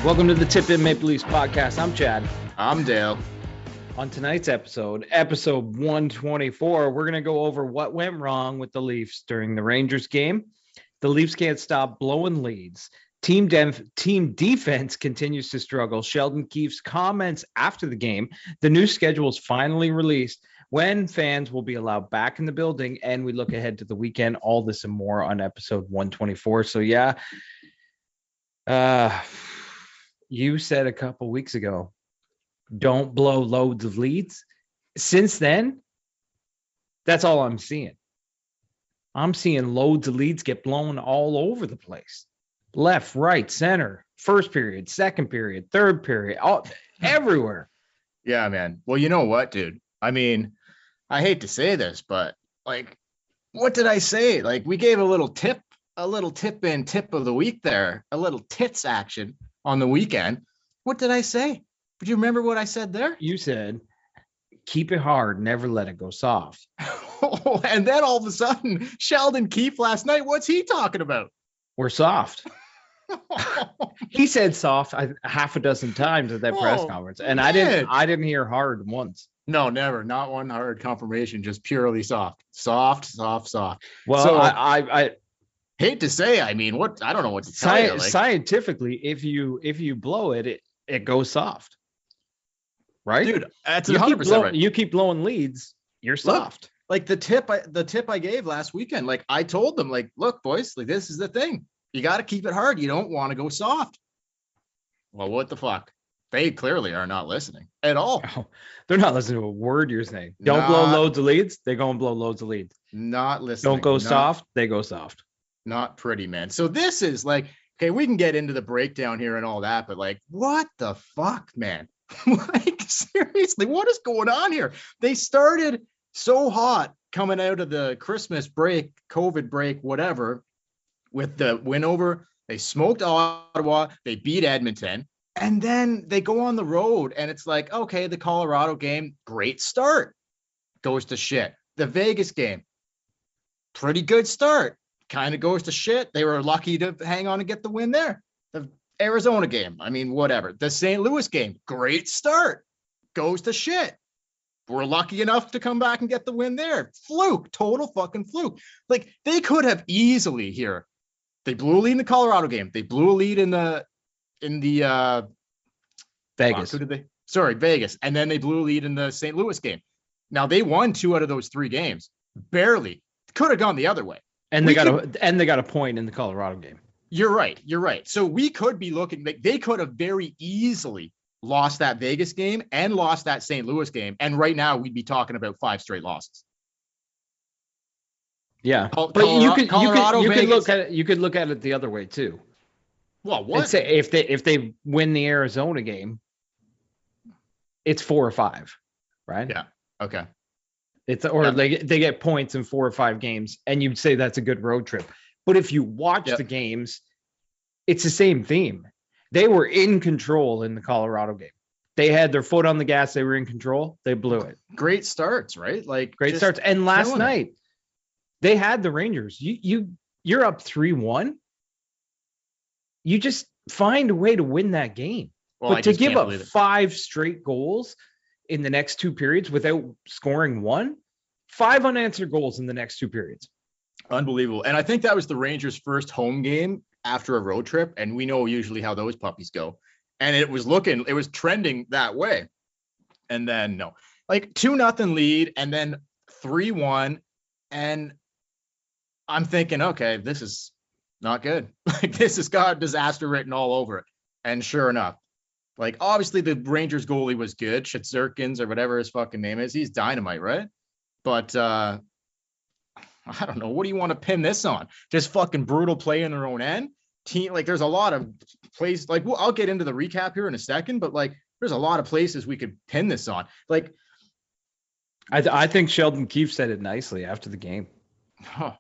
Welcome to the Tip In Maple Leafs podcast. I'm Chad. I'm Dale. On tonight's episode 124, we're going to go over what went wrong with the Leafs during the Rangers game. The Leafs can't stop blowing leads. Team defense continues to struggle. Sheldon Keefe's comments after the game. The new schedule is finally released. When fans will be allowed back in the building, and we look ahead to the weekend. All this and more on episode 124. So yeah, you said a couple weeks ago, don't blow loads of leads. Since then, that's all I'm seeing. I'm seeing loads of leads get blown all over the place. Left, right, center, first period, second period, third period, all everywhere. Yeah, man. Well, you know what, dude? I mean, I hate to say this, but like, what did I say? Like, we gave a little tip of the week there, a little tits action on the weekend. What did I say? Do you remember what I said there? You said, keep it hard, never let it go soft. And then all of a sudden, Sheldon Keefe last night, what's he talking about? We're soft. He said soft half a dozen times at that press conference, and man. I didn't hear hard once. No, never. Not one hard confirmation, just purely soft. Soft. Well, so, I hate to say, I mean, I don't know what to tell you. Like, scientifically, if you blow it goes soft. Right? Dude, that's 100% right. You keep blowing leads, you're soft. Look, like the tip I gave last weekend, like I told them, like, look, boys, like this is the thing. You got to keep it hard. You don't want to go soft. Well, what the fuck? They clearly are not listening at all. Oh, they're not listening to a word you're saying. Don't blow loads of leads. They're going to blow loads of leads. Not listening. Don't go soft. They go soft. Not pretty, man. So this is like, okay, we can get into the breakdown here and all that, but like, what the fuck, man? Like, seriously, what is going on here? They started so hot coming out of the Christmas break, COVID break, whatever, with the win over. They smoked Ottawa. They beat Edmonton. And then they go on the road and it's like, okay, the Colorado game, great start. Goes to shit. The Vegas game, pretty good start. Kind of goes to shit. They were lucky to hang on and get the win there. The Arizona game, I mean, whatever. The St. Louis game, great start. Goes to shit. We're lucky enough to come back and get the win there. Fluke, total fucking fluke. Like, they could have easily here. They blew a lead in the Colorado game. They blew a lead in the Vegas. Who did they? Sorry, Vegas. And then they blew a lead in the St. Louis game. Now they won 2 out of those 3 games. Barely. Could have gone the other way. And they got a point in the Colorado game. You're right. So we could be looking like they could have very easily lost that Vegas game and lost that St. Louis game. And right now we'd be talking about 5 straight losses. Yeah. But you could look at it the other way too. Well, what? Say if they win the Arizona game, it's 4 or 5, right? Yeah. Okay. They get points in 4 or 5 games, and you'd say that's a good road trip. But if you watch the games, it's the same theme. They were in control in the Colorado game. They had their foot on the gas. They were in control. They blew it. Great starts, right? Like great starts. And last night, they had the Rangers. You're up 3-1. You just find a way to win that game. Well, but to give up 5 straight goals in the next 2 periods without scoring 1, 5 unanswered goals in the next 2 periods. Unbelievable. And I think that was the Rangers' first home game after a road trip. And we know usually how those puppies go. And it was trending that way. And then no, like 2-0 lead and then 3-1. And I'm thinking, okay, this is not good. Like, this has got disaster written all over it. And sure enough, like, obviously the Rangers goalie was good. Shetzerkins or whatever his fucking name is. He's dynamite, right? But I don't know. What do you want to pin this on? Just fucking brutal play in their own end? Team, like, there's a lot of places. Like, I'll get into the recap here in a second, but like, there's a lot of places we could pin this on. Like, I think Sheldon Keefe said it nicely after the game. Huh.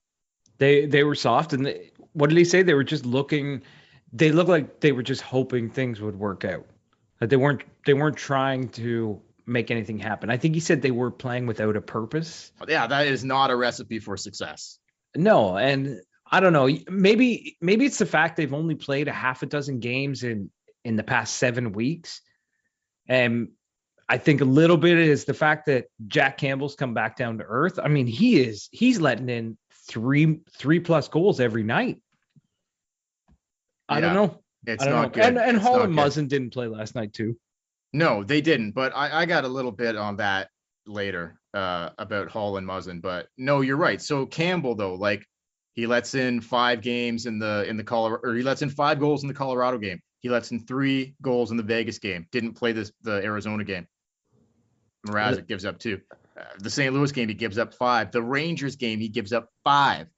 They were soft, and what did he say? They were just looking. They looked like they were just hoping things would work out. That they weren't trying to make anything happen. I think he said they were playing without a purpose. Yeah, that is not a recipe for success. No, and I don't know. Maybe it's the fact they've only played a half a dozen games in in the past 7 weeks. And I think a little bit is the fact that Jack Campbell's come back down to earth. I mean, he's letting in three plus goals every night. I don't know. It's I don't not know. good. And It's Hall not and good. Muzzin didn't play last night too. No, they didn't. But I got a little bit on that later about Hall and Muzzin. But no, you're right. So Campbell, though, like he lets in 5 games in the Colorado, or he lets in 5 goals in the Colorado game. He lets in 3 goals in the Vegas game. Didn't play the Arizona game. Mrazek gives up 2. The St. Louis game, he gives up 5. The Rangers game, he gives up 5.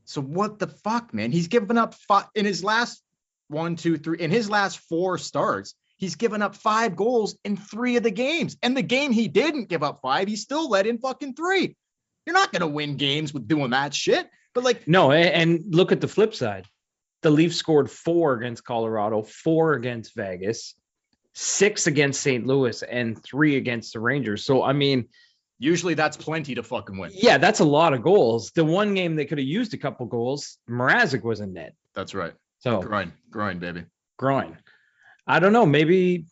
So what the fuck, man? He's given up 5 in his last 1, 2, 3. In his last 4 starts, he's given up 5 goals in 3 of the games. And the game he didn't give up 5, he still let in fucking 3. You're not gonna win games with doing that shit. But like, no, and look at the flip side. The Leafs scored 4 against Colorado, 4 against Vegas, 6 against St. Louis, and 3 against the Rangers. So, I mean, usually that's plenty to fucking win. Yeah, that's a lot of goals. The one game they could have used a couple goals, Mrazek was in net. That's right. So groin, baby. Groin. I don't know. Maybe,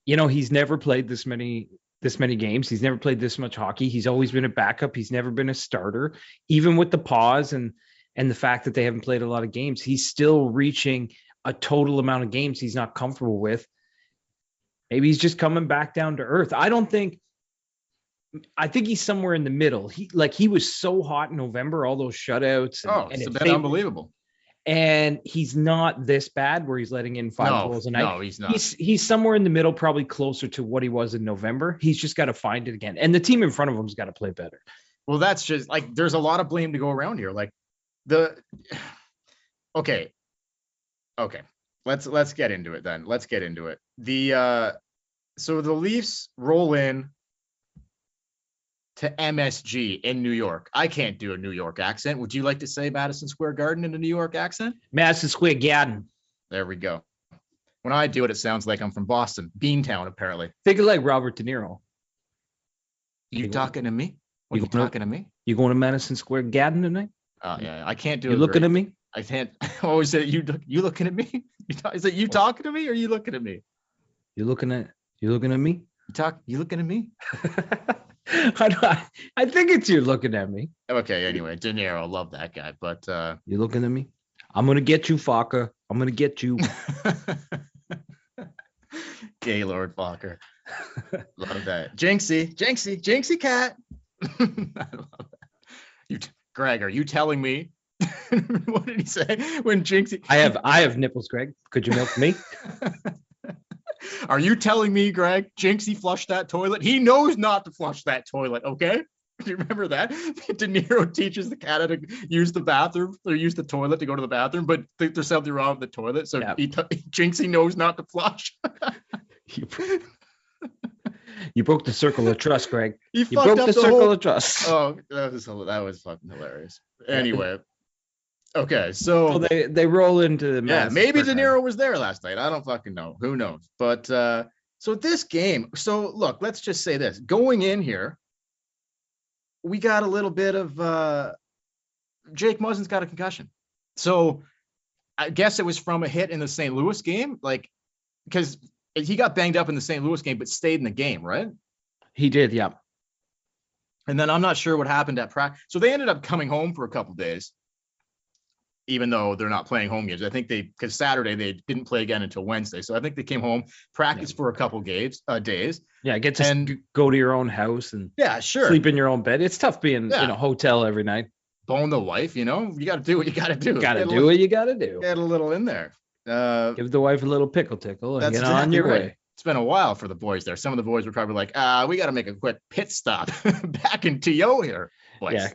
he's never played this many games. He's never played this much hockey. He's always been a backup. He's never been a starter. Even with the pause and the fact that they haven't played a lot of games, he's still reaching a total amount of games he's not comfortable with. Maybe he's just coming back down to earth. I think he's somewhere in the middle. He was so hot in November, all those shutouts. It's been unbelievable. And he's not this bad where he's letting in 5 goals a night. No, he's not. He's somewhere in the middle, probably closer to what he was in November. He's just got to find it again. And the team in front of him's got to play better. Well, that's just like, there's a lot of blame to go around here. Like okay. Let's get into it then. Let's get into it. So the Leafs roll in to MSG in New York. I can't do a New York accent. Would you like to say Madison Square Garden in a New York accent? Madison Square Garden. There we go. When I do it, it sounds like I'm from Boston. Beantown, apparently. Think of like Robert De Niro. You talking to me? Are you talking to me? You going to Madison Square Garden tonight? Oh, yeah. I can't do it. You looking at me? I can't. I always say, you looking at me? Is it you talking to me or are you looking at me? You looking at me? You looking at me? I think it's you looking at me. Okay, anyway, De Niro, love that guy. But you looking at me? I'm gonna get you, Fokker. I'm gonna get you. Gaylord Fokker. Love that. Jinxie cat. I love that. Greg, are you telling me? What did he say when Jinxie? I have nipples, Greg. Could you milk me? Are you telling me, Greg, Jinxie flushed that toilet? He knows not to flush that toilet, okay? Do you remember that? De Niro teaches the cat how to use the bathroom or use the toilet to go to the bathroom, but think there's something wrong with the toilet. So Jinxie knows not to flush. You broke the circle of trust, Greg. You broke the circle of trust. Oh, that was fucking hilarious. Anyway. Okay, so they roll into the maybe De Niro was there last night. I don't fucking know. Who knows? But so this game. So look, let's just say this. Going in here, we got a little bit of Jake Muzzin's got a concussion. So I guess it was from a hit in the St. Louis game, like because he got banged up in the St. Louis game, but stayed in the game, right? He did, yeah. And then I'm not sure what happened at practice. So they ended up coming home for a couple days. Even though they're not playing home games. I think because Saturday they didn't play again until Wednesday. So I think they came home, practiced for a couple days. Yeah, get to go to your own house and sleep in your own bed. It's tough being in a hotel every night. Bone the wife, you got to do what you got to do. You got to do what you got to do. Get a little in there. Give the wife a little pickle tickle and get on your way. It's been a while for the boys there. Some of the boys were probably like, we got to make a quick pit stop back in TO here. Boys. Yeah,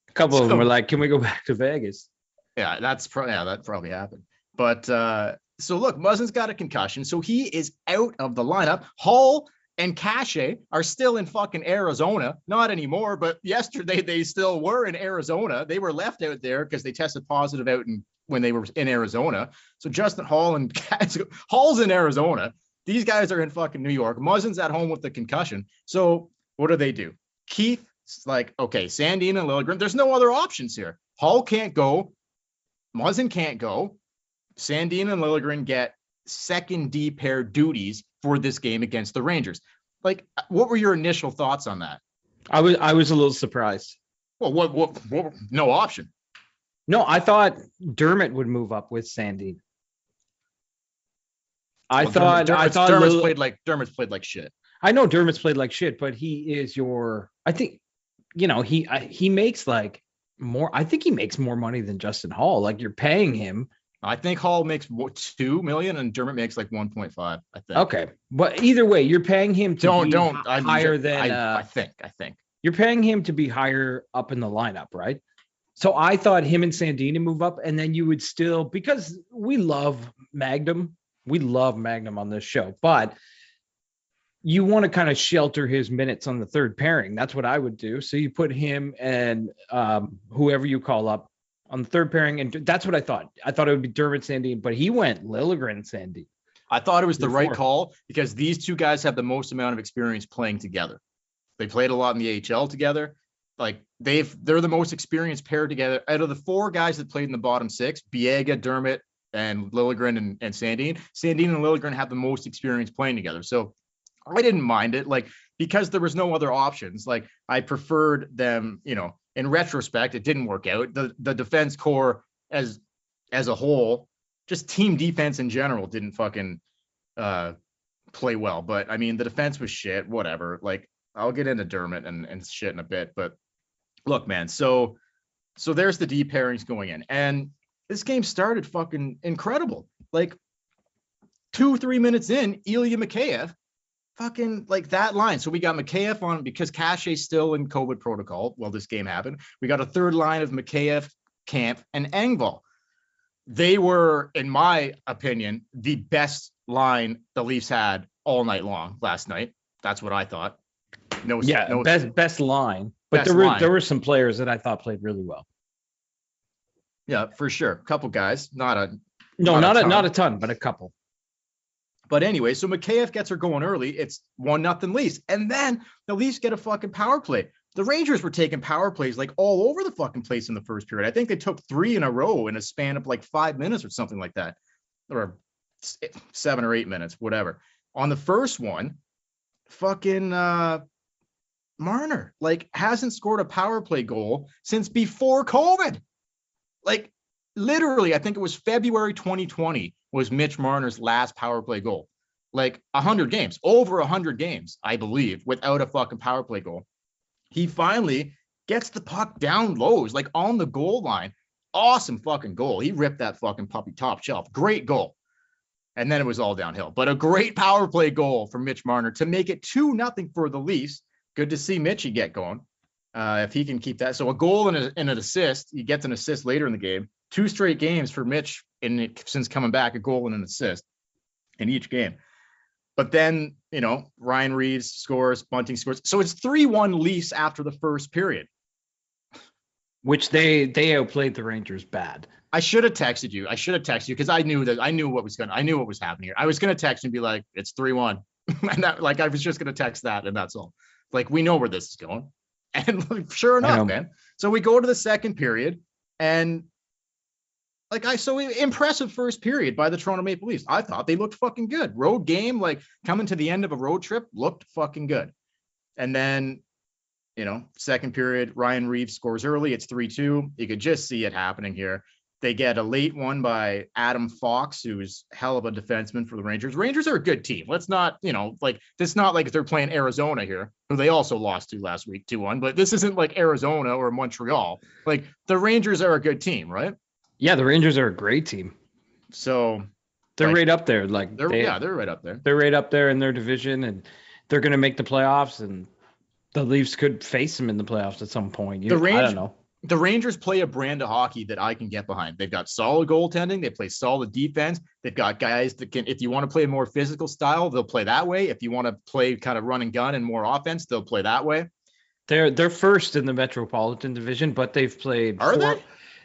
a couple of them were like, can we go back to Vegas? Yeah, that probably happened. But so look, Muzzin's got a concussion, so he is out of the lineup. Hall and Cache are still in fucking Arizona. Not anymore, but yesterday they still were in Arizona. They were left out there because they tested positive when they were in Arizona. So Justin Hall and Hall's in Arizona. These guys are in fucking New York. Muzzin's at home with the concussion. So what do? Keefe's like, okay, Sandin and Liljegren. There's no other options here. Hall can't go. Muzzin can't go. Sandin and Liljegren get second D pair duties for this game against the Rangers. Like, what were your initial thoughts on that? I was a little surprised. Well, what no option. No, I thought Dermott would move up with Sandin. I thought Dermott's played like shit. I know Dermott's played like shit, but he is I think, he makes like more. I think he makes more money than Justin Hall. Like, you're paying him. I think Hall makes $2 million and Dermott makes like 1.5. I think. Okay, but either way, you're paying him to higher than. I think you're paying him to be higher up in the lineup, right? So I thought him and Sandini move up, and then you would still, because we love Magnum on this show, but you want to kind of shelter his minutes on the third pairing. That's what I would do. So you put him and whoever you call up on the third pairing, and that's what I thought. I thought it would be Dermott Sandin, but he went Liljegren Sandin. I thought it was the right call because these two guys have the most amount of experience playing together. They played a lot in the AHL together. Like, they're the most experienced pair together out of the four guys that played in the bottom six: Biega, Dermott, and Liljegren and Sandin. Sandin and Liljegren have the most experience playing together. So I didn't mind it, like, because there was no other options. Like, I preferred them, in retrospect. It didn't work out. The defense core as a whole, just team defense in general, didn't fucking play well. But I mean, the defense was shit, whatever. Like, I'll get into Dermott and shit in a bit, but look, man, so there's the D pairings going in, and this game started fucking incredible. Like, 2-3 minutes in, Ilya Mikheyev, fucking, like, that line. So we got Mikheyev on because Kashey's still in COVID protocol. Well, this game happened. We got a third line of Mikheyev, Camp, and Engvall. They were, in my opinion, the best line the Leafs had all night long last night. That's what I thought. Best line. But there were some players that I thought played really well. Yeah, for sure. A couple guys, not a ton, but a couple. But anyway, so Mikheyev gets her going early. It's 1-0 Leafs. And then the Leafs get a fucking power play. The Rangers were taking power plays like all over the fucking place in the first period. I think they took 3 in a row in a span of like 5 minutes or something like that. Or 7 or 8 minutes, whatever. On the first one, fucking Marner, like, hasn't scored a power play goal since before COVID. Like, literally, I think it was February 2020 was Mitch Marner's last power play goal. Like, 100 games, over 100 games, I believe, without a fucking power play goal. He finally gets the puck down lows, like on the goal line. Awesome fucking goal. He ripped that fucking puppy top shelf. Great goal. And then it was all downhill. But a great power play goal from Mitch Marner to make it 2-0 for the Leafs. Good to see Mitchie get going. If he can keep that. So a goal and an assist. He gets an assist later in the game. 2 straight games for Mitch since coming back, a goal and an assist in each game. But then, Ryan Reeves scores, Bunting scores. So it's 3-1 Leafs after the first period. Which they outplayed the Rangers bad. I should have texted you because I knew what was happening here. I was going to text and be like, it's 3-1. And that, like, I was just going to text that, and that's all. Like, we know where this is going. And like, sure enough, man. So we go to the second period, and impressive first period by the Toronto Maple Leafs. I thought they looked fucking good. Road game, like, coming to the end of a road trip, looked fucking good. And then, second period, Ryan Reeves scores early. It's 3-2. You could just see it happening here. They get a late one by Adam Fox, who's hell of a defenseman for the Rangers. Rangers are a good team. Let's not, it's not like they're playing Arizona here, who they also lost to last week, 2-1. But this isn't like Arizona or Montreal. Like, the Rangers are a good team, right? Yeah, the Rangers are a great team. So they're right up there. Like, they're right up there. They're right up there in their division, and they're going to make the playoffs. And the Leafs could face them in the playoffs at some point. I don't know. The Rangers play a brand of hockey that I can get behind. They've got solid goaltending. They play solid defense. They've got guys that can, if you want to play a more physical style, they'll play that way. If you want to play kind of run and gun and more offense, they'll play that way. They're first in the Metropolitan Division, but they've played.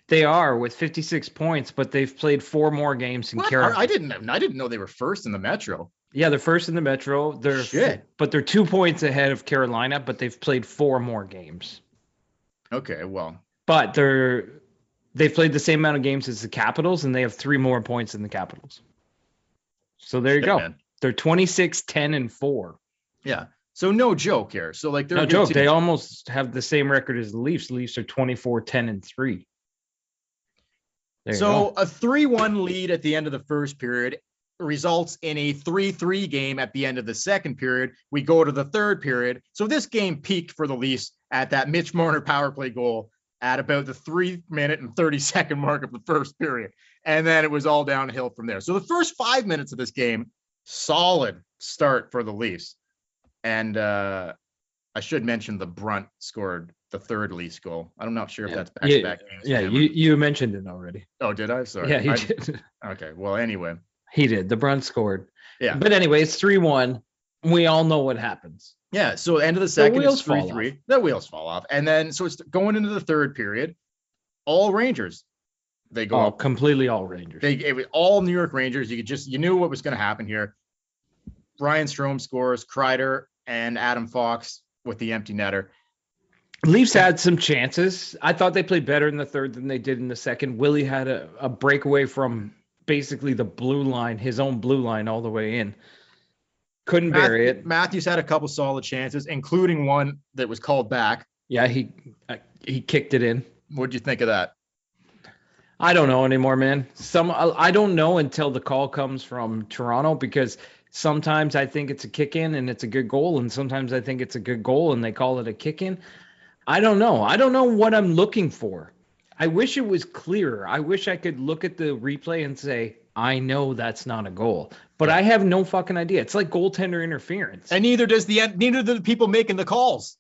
They are with 56 points, but they've played 4 more games in Carolina. I didn't know they were first in the Metro. Yeah, they're first in the Metro. But they're 2 points ahead of Carolina, but they've played 4 more games. Okay, well. But they've played the same amount of games as the Capitals, and they have 3 more points than the Capitals. So there you go. Man. They're 26-10-4. Yeah. So no joke here. So like they're no joke. They almost have the same record as the Leafs. The Leafs are 24-10-3. So a 3-1 lead at the end of the first period results in a 3-3 game at the end of the second period. We go to the third period. So this game peaked for the Leafs at that Mitch Marner power play goal at about the 3-minute and 30-second mark of the first period. And then it was all downhill from there. So the first 5 minutes of this game, solid start for the Leafs. And I should mention the Brunt scored the third Leafs goal. I'm not sure if that's back-to-back games. Yeah, you mentioned it already. Oh, did I? Sorry. Yeah, you did. Okay, well, anyway. He did. The Brunt scored. Yeah. But anyway, it's 3-1. We all know what happens. Yeah, so end of the second, it's 3-3. The wheels fall off. And then, so it's going into the third period. All Rangers. They go up. Completely all Rangers. It was all New York Rangers. You knew what was going to happen here. Ryan Strome scores, Kreider and Adam Fox with the empty netter. Leafs had some chances. I thought they played better in the third than they did in the second. Willie had a breakaway from basically the blue line, his own blue line all the way in. Couldn't bury it. Matthews had a couple solid chances, including one that was called back. Yeah, he kicked it in. What'd you think of that? I don't know anymore, man. I don't know until the call comes from Toronto, because sometimes I think it's a kick in and it's a good goal, and sometimes I think it's a good goal and they call it a kick in. I don't know. I don't know what I'm looking for. I wish it was clearer. I wish I could look at the replay and say, I know that's not a goal, but I have no fucking idea. It's like goaltender interference. And neither do the people making the calls.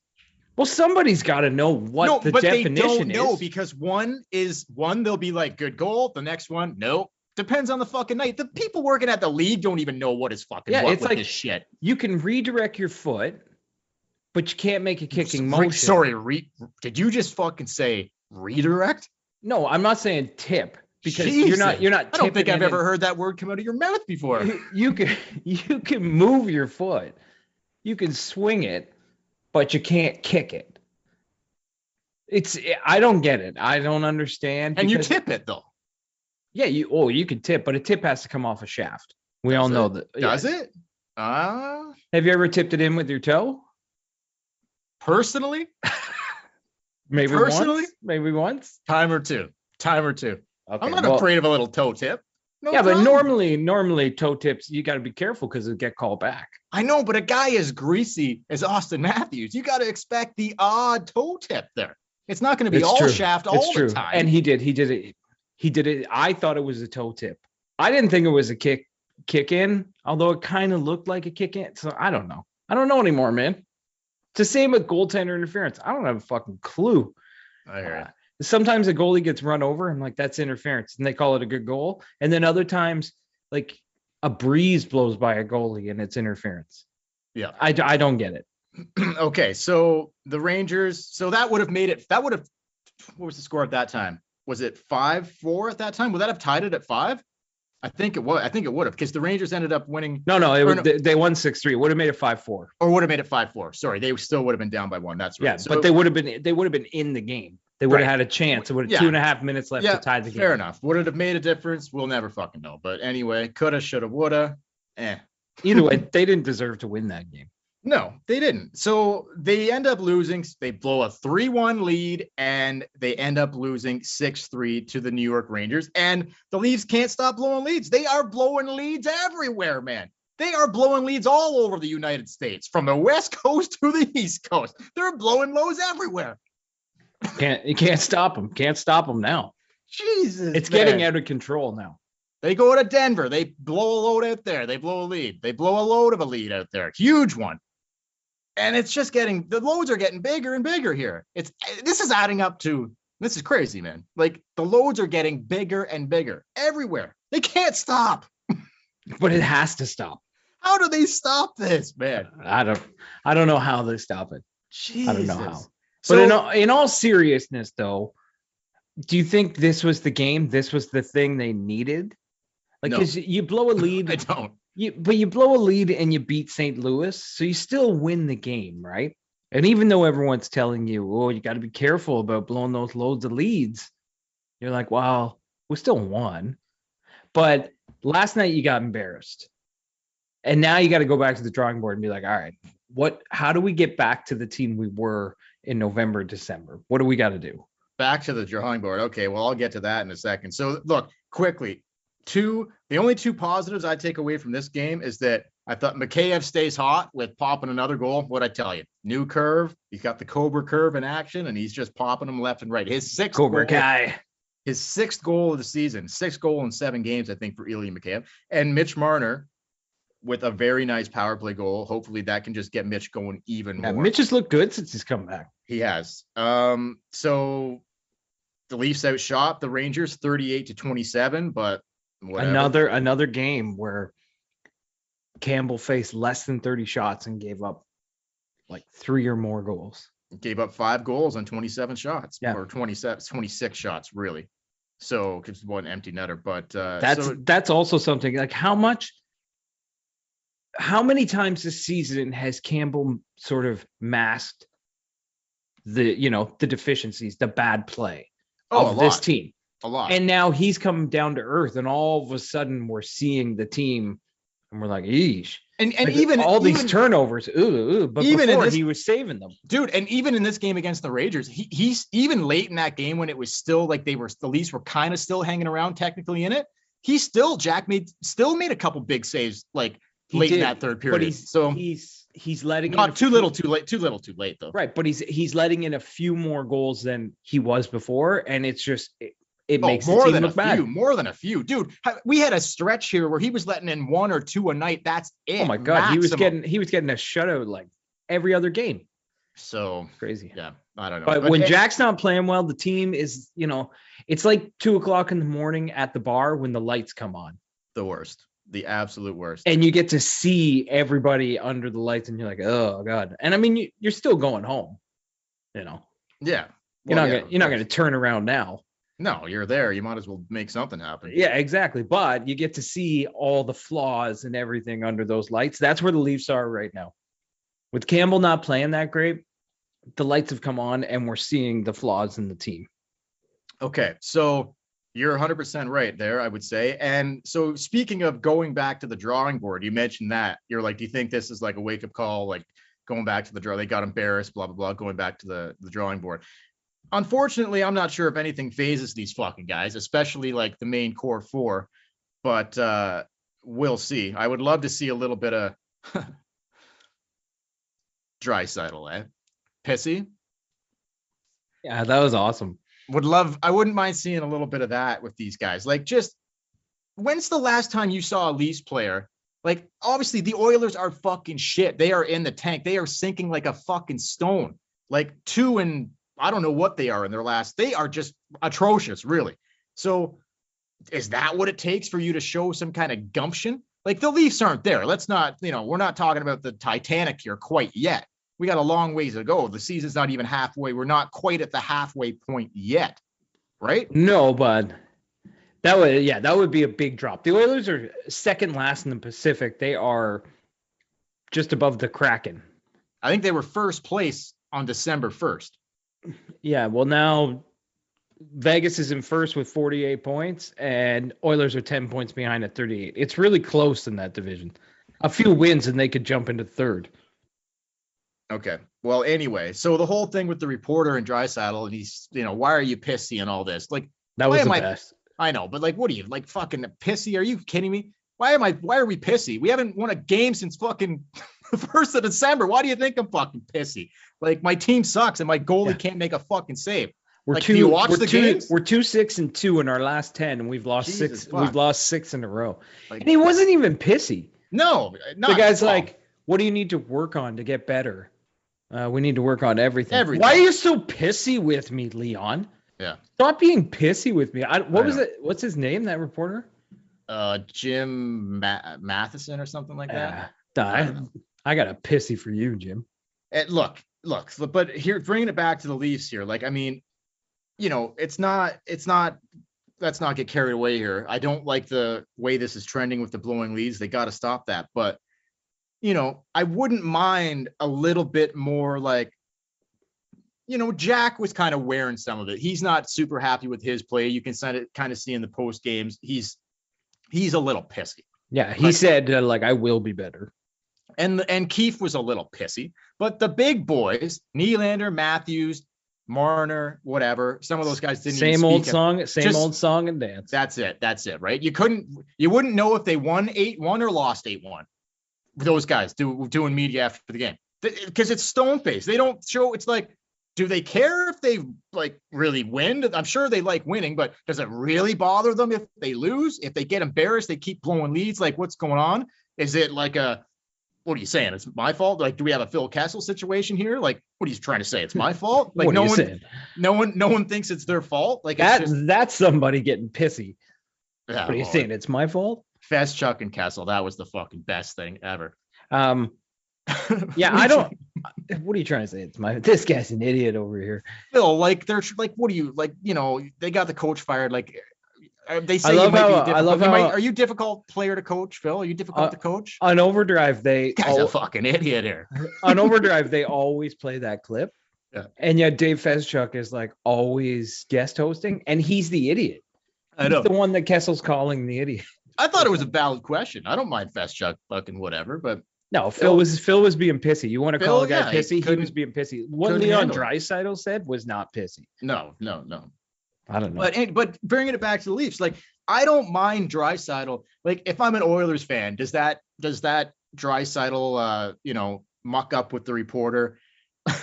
Well, somebody's got to know what the definition is. They don't know, because one, they'll be like, good goal. The next one, no. Depends on the fucking night. The people working at the league don't even know what is fucking what with this shit. You can redirect your foot, but you can't make a kicking motion. Sorry, did you just fucking say redirect? No, I'm not saying tip, because Jesus. you're not. I don't think I've ever heard that word come out of your mouth before. You can move your foot, you can swing it, but you can't kick it. I don't get it. I don't understand. And you tip it though. Yeah, you can tip, but a tip has to come off a shaft. We all know that. Does it? Have you ever tipped it in with your toe? Personally? Maybe once. Time or two. Okay, I'm not afraid of a little toe tip. No problem. But normally toe tips, you got to be careful because it'll get called back. I know, but a guy as greasy as Austin Matthews, you got to expect the odd toe tip there. It's not going to be shaft all the time. And he did it. I thought it was a toe tip. I didn't think it was a kick in, although it kind of looked like a kick in. So I don't know. I don't know anymore, man. It's the same with goaltender interference. I don't have a fucking clue. I hear it. Sometimes a goalie gets run over and like, that's interference, and they call it a good goal. And then other times, like a breeze blows by a goalie and it's interference. Yeah. I don't get it. Okay. So the Rangers, so that would have what was the score at that time? Was it 5-4 at that time? Would that have tied it at 5? I think it would have, because the Rangers ended up winning. No, they won 6-3. Would have made it 5-4. Or would have made it 5-4. Sorry, they still would have been down by 1. That's right. Yeah, so, but they would have been in the game. They would have had a chance. It would have 2.5 minutes left to tie the game. Fair enough. Would it have made a difference? We'll never fucking know. But anyway, coulda, shoulda, woulda. Either way, they didn't deserve to win that game. No, they didn't. So they end up losing. They blow a 3-1 lead, and they end up losing 6-3 to the New York Rangers. And the Leafs can't stop blowing leads. They are blowing leads everywhere, man. They are blowing leads all over the United States, from the West Coast to the East Coast. They're blowing lows everywhere. You can't stop them. Can't stop them now. Jesus, it's getting out of control now. They go to Denver. They blow a load out there. They blow a lead. They blow a load of a lead out there. Huge one. And it's just the loads are getting bigger and bigger here. This is adding up to, this is crazy, man. Like, the loads are getting bigger and bigger everywhere. They can't stop. But it has to stop. How do they stop this, man? I don't know how they stop it. Jesus. I don't know how. But in all seriousness, though, do you think this was the game? This was the thing they needed? Like, because you blow a lead. I don't. But you blow a lead and you beat St. Louis, so you still win the game, right? And even though everyone's telling you, oh, you got to be careful about blowing those loads of leads, you're like, well, we still won. But last night you got embarrassed. And now you got to go back to the drawing board and be like, all right, how do we get back to the team we were in November, December? What do we got to do? Back to the drawing board. Okay, well, I'll get to that in a second. So look, quickly, the only two positives I take away from this game is that I thought Mikheyev stays hot with popping another goal. What'd I tell you? New curve. He's got the Cobra curve in action, and he's just popping them left and right. His sixth Cobra guy. His sixth goal of the season, 6th goal in 7 games, I think, for Ilya Mikheyev. And Mitch Marner with a very nice power play goal. Hopefully that can just get Mitch going even more. Mitch has looked good since he's come back. He has. So the Leafs outshot the Rangers 38-27, but whatever. Another game where Campbell faced less than 30 shots and gave up like 3 or more goals. Gave up 5 goals on 27 shots, or 26 shots, really. So because one empty netter, but that's also something like how many times this season has Campbell sort of masked the deficiencies, the bad play of this team? A lot. And now he's come down to earth, and all of a sudden we're seeing the team and we're like, eesh. And like even all these turnovers, but even before he was saving them. Dude, and even in this game against the Rangers, he's even late in that game when it was still like the Leafs were kind of still hanging around technically in it. Jack made a couple big saves like late in that third period. But he's letting not too little too late though. Right, but he's letting in a few more goals than he was before, and it's just it makes more the team than look bad. More than a few, dude. We had a stretch here where he was letting in 1 or 2 a night. That's it. Oh my god, maximum. he was getting a shutout like every other game. So crazy. Yeah, I don't know. But when Jack's not playing well, the team is, it's like 2:00 in the morning at the bar when the lights come on. The worst, the absolute worst. And you get to see everybody under the lights, and you're like, oh god. And I mean, you're still going home. Yeah. You're not going to turn around now. No, you're there. You might as well make something happen. Yeah, exactly. But you get to see all the flaws and everything under those lights. That's where the Leafs are right now. With Campbell not playing that great, the lights have come on and we're seeing the flaws in the team. Okay, so you're 100% right there, I would say. And so speaking of going back to the drawing board, you mentioned that. You're like, do you think this is like a wake-up call, like going back to the draw? They got embarrassed, blah, blah, blah, going back to the drawing board. Unfortunately, I'm not sure if anything phases these fucking guys, especially like the main core 4, but we'll see. I would love to see a little bit of Draisaitl, Pissy. Yeah, that was awesome. I wouldn't mind seeing a little bit of that with these guys. Like, just when's the last time you saw a Leafs player? Like, obviously the Oilers are fucking shit. They are in the tank. They are sinking like a fucking stone. Like 2 and I don't know what they are in their last. They are just atrocious, really. So is that what it takes for you to show some kind of gumption? Like, the Leafs aren't there. Let's not, we're not talking about the Titanic here quite yet. We got a long ways to go. The season's not even halfway. We're not quite at the halfway point yet, right? No, but that would be a big drop. The Oilers are second last in the Pacific. They are just above the Kraken. I think they were first place on December 1st. Yeah, well, now Vegas is in first with 48 points, and Oilers are 10 points behind at 38. It's really close in that division. A few wins, and they could jump into third. Okay. Well, anyway, so the whole thing with the reporter and Draisaitl, and he's, why are you pissy and all this? Like, that was the best. I know, but like, what are you, like, fucking pissy? Are you kidding me? Why are we pissy? We haven't won a game since fucking the 1st of December. Why do you think I'm fucking pissy? Like, my team sucks and my goalie can't make a fucking save. We're like, 2-6-2 in our last 10, and we've lost six. We've lost 6 in a row. Like, and he wasn't even pissy. No, the guy's like, what do you need to work on to get better? We need to work on everything. Why are you so pissy with me, Leon? Yeah. Stop being pissy with me. What was it? What's his name, that reporter? Jim Matheson or something like that. I got a pissy for you, Jim. Look, but here, bringing it back to the Leafs here. Like, I mean, let's not get carried away here. I don't like the way this is trending with the blowing leads. They got to stop that. But, I wouldn't mind a little bit more like, Jack was kind of wearing some of it. He's not super happy with his play. You can kind of see in the post games, he's a little pissy. Yeah, he said like, I will be better. And Keefe was a little pissy, but the big boys, Nylander, Matthews, Marner, whatever, some of those guys didn't same even old speak song, same old song and dance. That's it, right? You wouldn't know if they won 8-1 or lost 8-1. Those guys doing media after the game, because it's stone faced. They don't show. It's like, do they care if they like really win? I'm sure they like winning, but does it really bother them if they lose? If they get embarrassed, they keep blowing leads. Like, what's going on? Is it like what are you saying? It's my fault? Like, do we have a Phil Kessel situation here? Like, what are you trying to say? It's my fault? Like, no one thinks it's their fault. Like, that's somebody getting pissy. Yeah, what are you saying? It's my fault? Festchuk and Kessel, that was the fucking best thing ever. Yeah, I don't. What are you trying to say? This guy's an idiot over here. Phil, like, they're like, what do you like? You know, they got the coach fired. Like, they say are you a difficult player to coach, Phil? Are you difficult to coach? On Overdrive, guy's a fucking idiot here. On Overdrive, they always play that clip. Yeah. And yet Dave Festchuk is like always guest hosting, and he's the idiot. I know. He's the one that Kessel's calling the idiot. I thought it was a valid question. I don't mind Festchuk fucking whatever, but no, Phil was being pissy. You want to call a guy pissy? He was being pissy. What Leon Draisaitl said was not pissy. No. I don't know. But bringing it back to the Leafs, like, I don't mind Draisaitl. Like, if I'm an Oilers fan, does that Draisaitl muck up with the reporter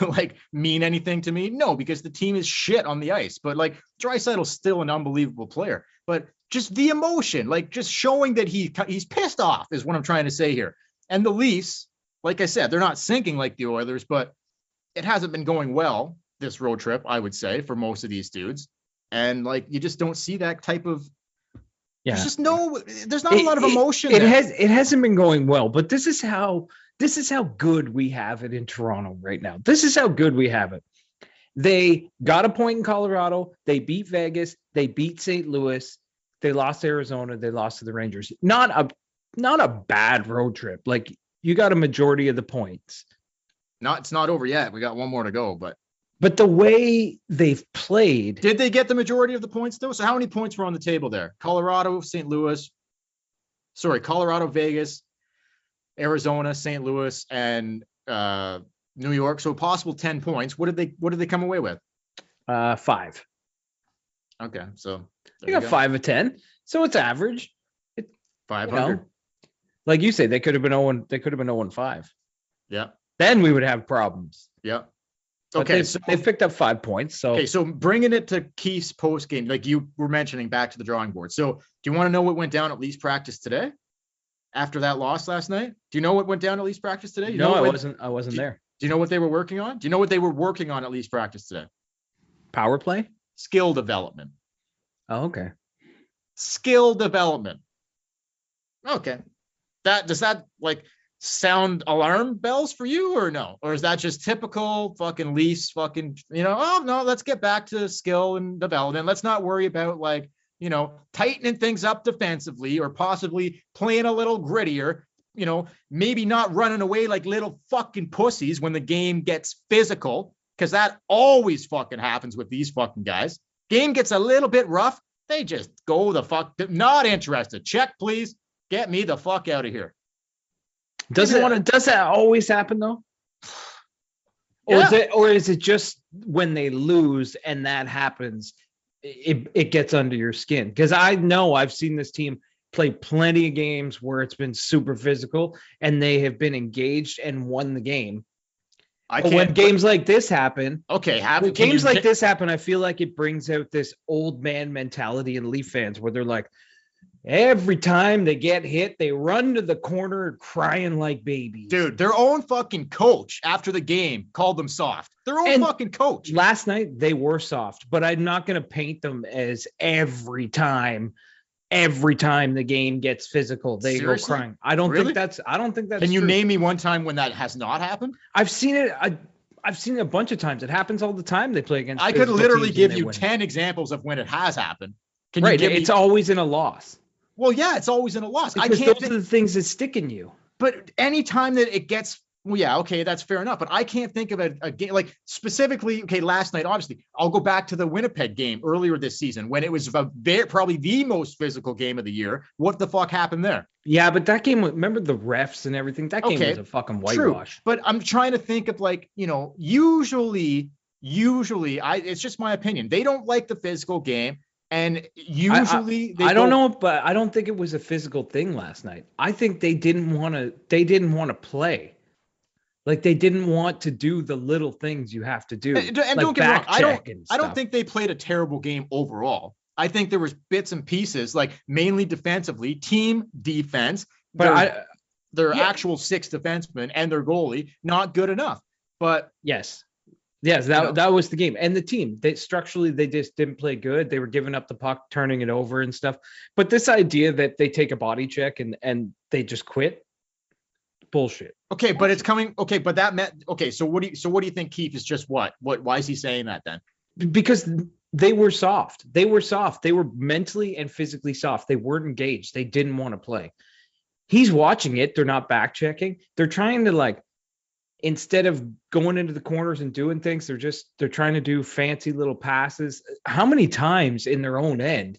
like mean anything to me? No, because the team is shit on the ice. But like, Draisaitl's still an unbelievable player. But just the emotion, like, just showing that he's pissed off is what I'm trying to say here. And the Leafs, like I said, they're not sinking like the Oilers, but it hasn't been going well this road trip, I would say, for most of these dudes. And like, you just don't see that type of. Yeah. There's not a lot of emotion. It hasn't been going well, but this is how good we have it in Toronto right now. This is how good we have it. They got a point in Colorado. They beat Vegas. They beat St. Louis. They lost to Arizona. They lost to the Rangers. Not a bad road trip. Like, you got a majority of the points. It's not over yet. We got one more to go, but the way they've played. Did they get the majority of the points though? So how many points were on the table there? Colorado, Vegas, Arizona, St. Louis, and New York. So a possible 10 points. What did they come away with? 5. Okay, so they got 5 of 10. So it's average. 500. Like you say, they could have been 0. They could have been 0-5. Yeah. Then we would have problems. Yeah. But okay, so they've picked up 5 points. So okay, so bringing it to Keefe's post game, like you were mentioning, back to the drawing board. So do you want to know what went down at Leafs practice today? After that loss last night, do you know what went down at Leafs practice today? I wasn't there. Do you know what they were working on? Do you know what they were working on at Leafs practice today? Power play, skill development. Oh, okay. Skill development. Okay. Does that like sound alarm bells for you or no? Or is that just typical fucking Leafs fucking, oh no, let's get back to skill and development. Let's not worry about like, tightening things up defensively or possibly playing a little grittier, maybe not running away like little fucking pussies when the game gets physical, because that always fucking happens with these fucking guys. Game gets a little bit rough, they just go the fuck, not interested. Check, please. Get me the fuck out of here. Does that always happen though? Or is it just when they lose and that happens, it gets under your skin? Because I know I've seen this team play plenty of games where it's been super physical and they have been engaged and won the game. When games like this happen, this happen, I feel like it brings out this old man mentality in Leaf fans where they're like, every time they get hit, they run to the corner crying like babies. Dude, their own fucking coach after the game called them soft. Their own fucking coach. Last night, they were soft, but I'm not going to paint them as every time the game gets physical, they Seriously? Go crying. I don't think that's Can you name me one time when that has not happened? I've seen it. I've seen it a bunch of times. It happens all the time. They play against. I could literally give you 10 examples of when it has happened. It's always in a loss. Well, yeah, it's always in a loss. Because those are the things that stick in you. But anytime that it gets Well, yeah, okay, that's fair enough. But I can't think of a game like specifically. Okay, last night, obviously, I'll go back to the Winnipeg game earlier this season when it was probably the most physical game of the year. What the fuck happened there? Yeah, but that game, remember the refs and everything? That game was a fucking whitewash. True, but I'm trying to think of like, usually, it's just my opinion. They don't like the physical game. And usually I don't know, but I don't think it was a physical thing last night. I think they didn't want to play. Like they didn't want to do the little things you have to do. And like don't get me wrong, I don't think they played a terrible game overall. I think there was bits and pieces, like mainly defensively, team defense, but their actual 6 defensemen and their goalie, not good enough. But yes, that was the game. And the team, structurally, they just didn't play good. They were giving up the puck, turning it over and stuff. But this idea that they take a body check and they just quit, bullshit. Okay, but it's coming. Okay, but that meant okay. So what do you think Keefe is just what? Why is he saying that then? Because they were soft. They were soft. They were mentally and physically soft. They weren't engaged. They didn't want to play. He's watching it. They're not back checking. They're trying to instead of going into the corners and doing things, they're trying to do fancy little passes. How many times in their own end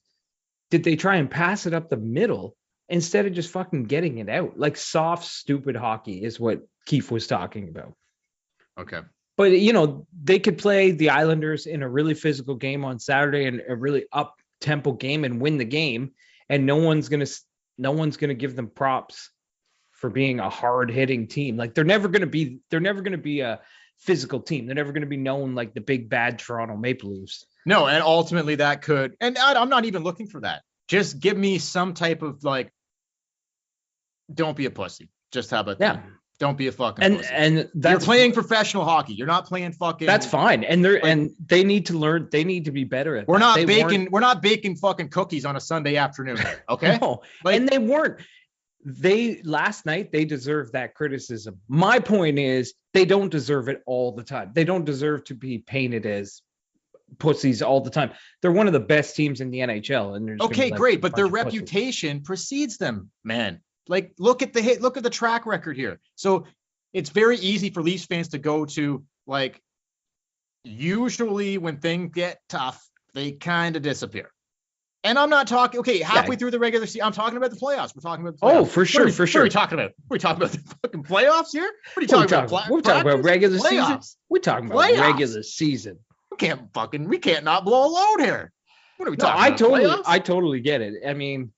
did they try and pass it up the middle instead of just fucking getting it out? Like soft, stupid hockey is what Keefe was talking about. Okay. But, they could play the Islanders in a really physical game on Saturday and a really up-tempo game and win the game. And no one's going to give them props for being a hard-hitting team. Like they're never going to be a physical team. They're never going to be known like the big bad Toronto Maple Leafs. No, and ultimately that could, and I'm not even looking for that. Just give me some type of don't be a pussy. Just how about that? Don't be a fucking pussy. And you're playing professional hockey. You're not playing fucking. That's fine. And they need to learn. They need to be better at. We're not baking fucking cookies on a Sunday afternoon. Okay. No, and they weren't. Last night they deserve that criticism. My point is they don't deserve it all the time. They don't deserve to be painted as pussies all the time. They're one of the best teams in the NHL. And okay, great, but their reputation precedes them, man. Like look at the track record here. So it's very easy for Leafs fans to go to usually when things get tough, they kind of disappear. And I'm not talking, halfway through the regular season. I'm talking about the playoffs. We're talking about the playoffs. Oh, for sure. What are we talking about? We're talking about the fucking playoffs here? What are you talking about? We're talking about regular season. We're talking about regular season. We can't not blow a load here. What are we talking about? I totally get it. I mean,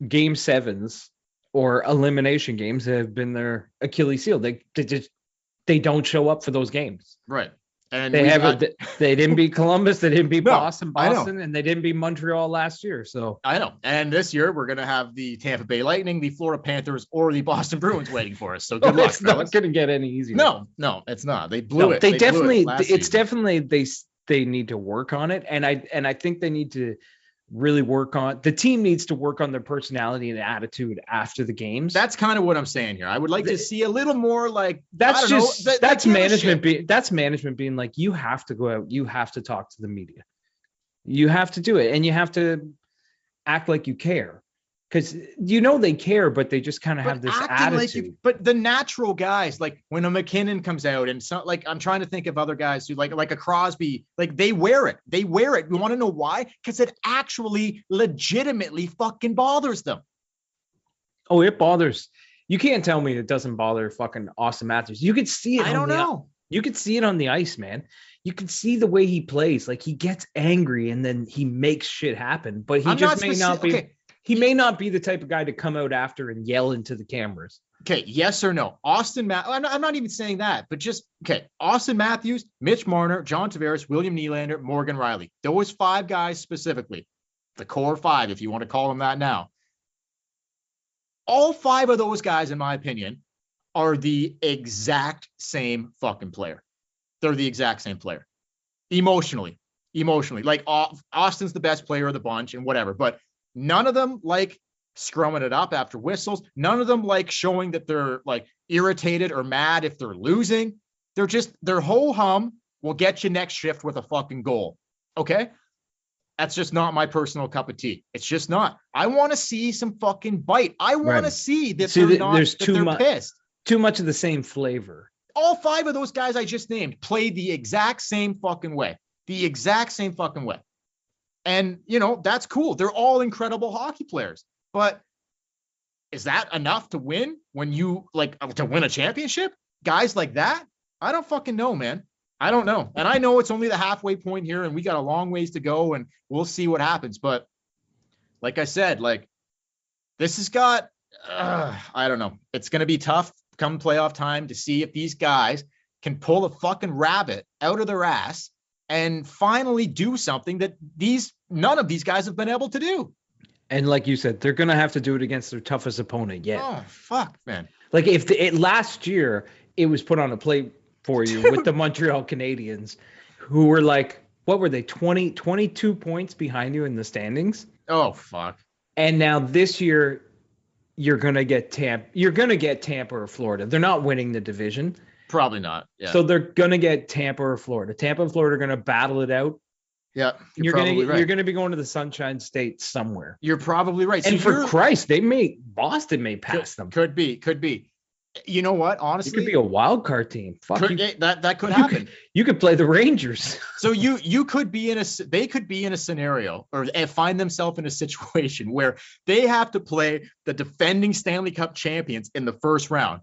game 7s or elimination games have been their Achilles heel. They don't show up for those games. Right. And they didn't beat Columbus, they didn't beat Boston, and they didn't beat Montreal last year. So I know. And this year we're gonna have the Tampa Bay Lightning, the Florida Panthers, or the Boston Bruins waiting for us. So good luck. It's not gonna get any easier. No, it's not. They blew it. They definitely. It's definitely they need to work on it, and I think they need to really work on. The team needs to work on their personality and attitude after the games. That's kind of what I'm saying here. I would like to see a little more that's management being like, you have to go out, you have to talk to the media, you have to do it, and you have to act like you care, because they care, but they just kind of have this attitude. But the natural guys, like when a McKinnon comes out, and so I'm trying to think of other guys who like a Crosby, they wear it. You want to know why? Because it actually legitimately fucking bothers them. Oh, it bothers. You can't tell me it doesn't bother fucking Austin Matthews. You could see it. I don't know. You could see it on the ice, man. You can see the way he plays. Like he gets angry and then he makes shit happen, but he just may not be. Okay. He may not be the type of guy to come out after and yell into the cameras. Okay, yes or no? I'm not even saying that, but just, Austin Matthews, Mitch Marner, John Tavares, William Nylander, Morgan Riley. Those 5 guys specifically, the core 5, if you want to call them that now. All 5 of those guys, in my opinion, are the exact same fucking player. They're the exact same player. Emotionally. Like Austin's the best player of the bunch and whatever, but none of them like scrumming it up after whistles. None of them like showing that they're like irritated or mad if they're losing. They're just, their whole hum will get you next shift with a fucking goal. Okay? That's just not my personal cup of tea. It's just not. I want to see some fucking bite. I want to see that they're pissed. too much of the same flavor. All 5 of those guys I just named played the exact same fucking way. The exact same fucking way. And, that's cool. They're all incredible hockey players. But is that enough to win when you, to win a championship? Guys like that? I don't fucking know, man. I don't know. And I know it's only the halfway point here and we got a long ways to go and we'll see what happens. But like I said, this has got, I don't know. It's going to be tough come playoff time to see if these guys can pull a fucking rabbit out of their ass and finally do something that none of these guys have been able to do. And like you said, they're going to have to do it against their toughest opponent yet. Oh, fuck, man. If last year it was put on a plate for you with the Montreal Canadiens, who were what were they, 22 points behind you in the standings? Oh, fuck. And now this year, you're going to get Tampa or Florida. They're not winning the division. Probably not. Yeah. So they're going to get Tampa or Florida. Tampa and Florida are going to battle it out. Yeah. You're going to be going to the Sunshine State somewhere. You're probably right. And for Christ, Boston may pass them. Could be. You know what? Honestly, it could be a wild card team. That could happen. You could play the Rangers. So they could be in a scenario or find themselves in a situation where they have to play the defending Stanley Cup champions in the first round.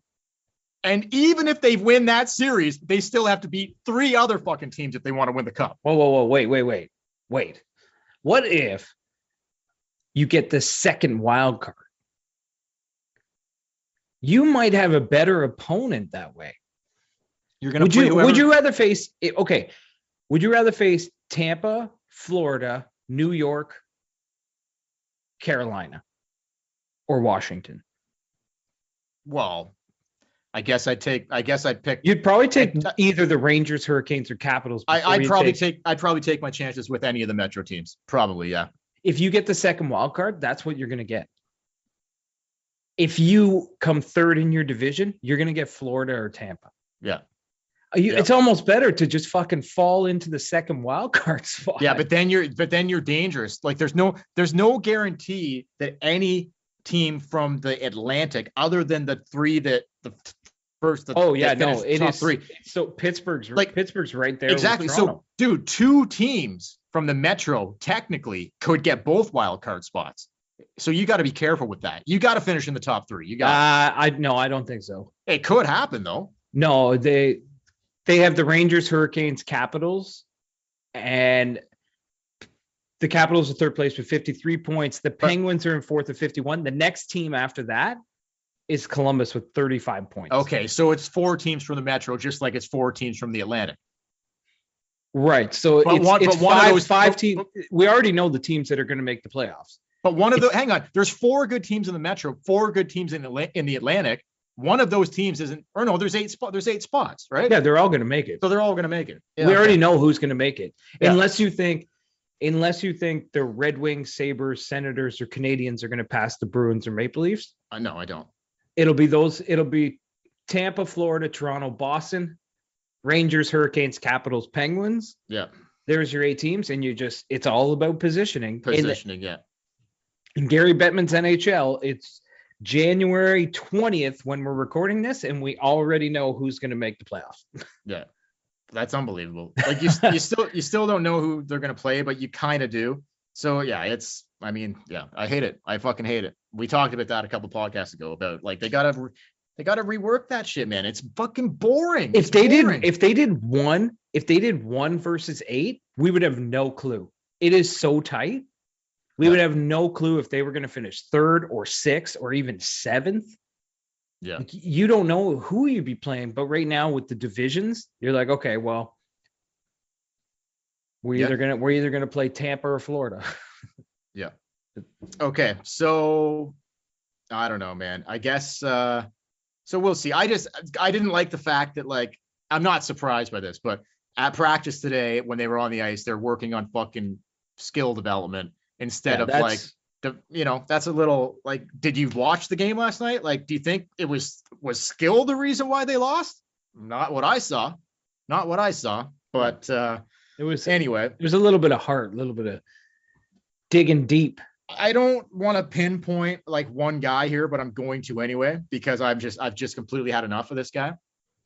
And even if they win that series, they still have to beat 3 other fucking teams if they want to win the cup. Whoa, wait. What if you get the second wild card? You might have a better opponent that way. You're going to would you rather face Would you rather face Tampa, Florida, New York, Carolina, or Washington? Well, I guess I'd pick. You'd probably take either the Rangers, Hurricanes, or Capitals. I'd probably take my chances with any of the Metro teams. Probably, yeah. If you get the second wild card, that's what you're going to get. If you come third in your division, you're going to get Florida or Tampa. Yeah. It's almost better to just fucking fall into the second wild card spot. Yeah, but then you're dangerous. There's no guarantee that any team from the Atlantic, other than the 3 that the first. It is 3. So Pittsburgh's right there. Exactly. So, dude, 2 teams from the Metro technically could get both wild card spots. So you got to be careful with that. You got to finish in the top 3. You got. I don't think so. It could happen though. No, they have the Rangers, Hurricanes, Capitals, and the Capitals are third place with 53 points. The Penguins are in fourth with 51. The next team after that is Columbus with 35 points. Okay, so it's 4 teams from the Metro, just like it's 4 teams from the Atlantic. Right. So it's five teams. We already know the teams that are going to make the playoffs. But hang on, there's 4 good teams in the Metro, 4 good teams in the Atlantic. One of those teams there's 8 spots, right? Yeah, they're all going to make it. So they're all going to make it. Yeah, we already know who's going to make it. Yeah. Unless you think the Red Wings, Sabres, Senators, or Canadians are going to pass the Bruins or Maple Leafs. No, I don't. It'll be Tampa, Florida, Toronto, Boston, Rangers, Hurricanes, Capitals, Penguins. Yeah. There's your 8 teams, and it's all about positioning. Yeah. In Gary Bettman's NHL, it's January 20th when we're recording this, and we already know who's going to make the playoffs. Yeah, that's unbelievable. You still don't know who they're going to play, but you kind of do. So yeah, I hate it. I fucking hate it. We talked about that a couple podcasts ago about they gotta rework that shit, man. It's fucking boring. If they did 1 versus 8, we would have no clue. It is so tight. We would have no clue if they were going to finish 3rd or 6th or even 7th. Yeah. You don't know who you'd be playing, but right now with the divisions, you're like, okay, well, we're either going to play Tampa or Florida. Yeah. Okay. So I don't know, man. I guess so we'll see. I didn't like the fact that I'm not surprised by this, but at practice today when they were on the ice, they're working on fucking skill development. Instead of that's a little did you watch the game last night? Do you think it was skill the reason why they lost? Not what I saw. But it was a little bit of heart, a little bit of digging deep I don't want to pinpoint like one guy here, but I'm going to anyway, because I've just completely had enough of this guy.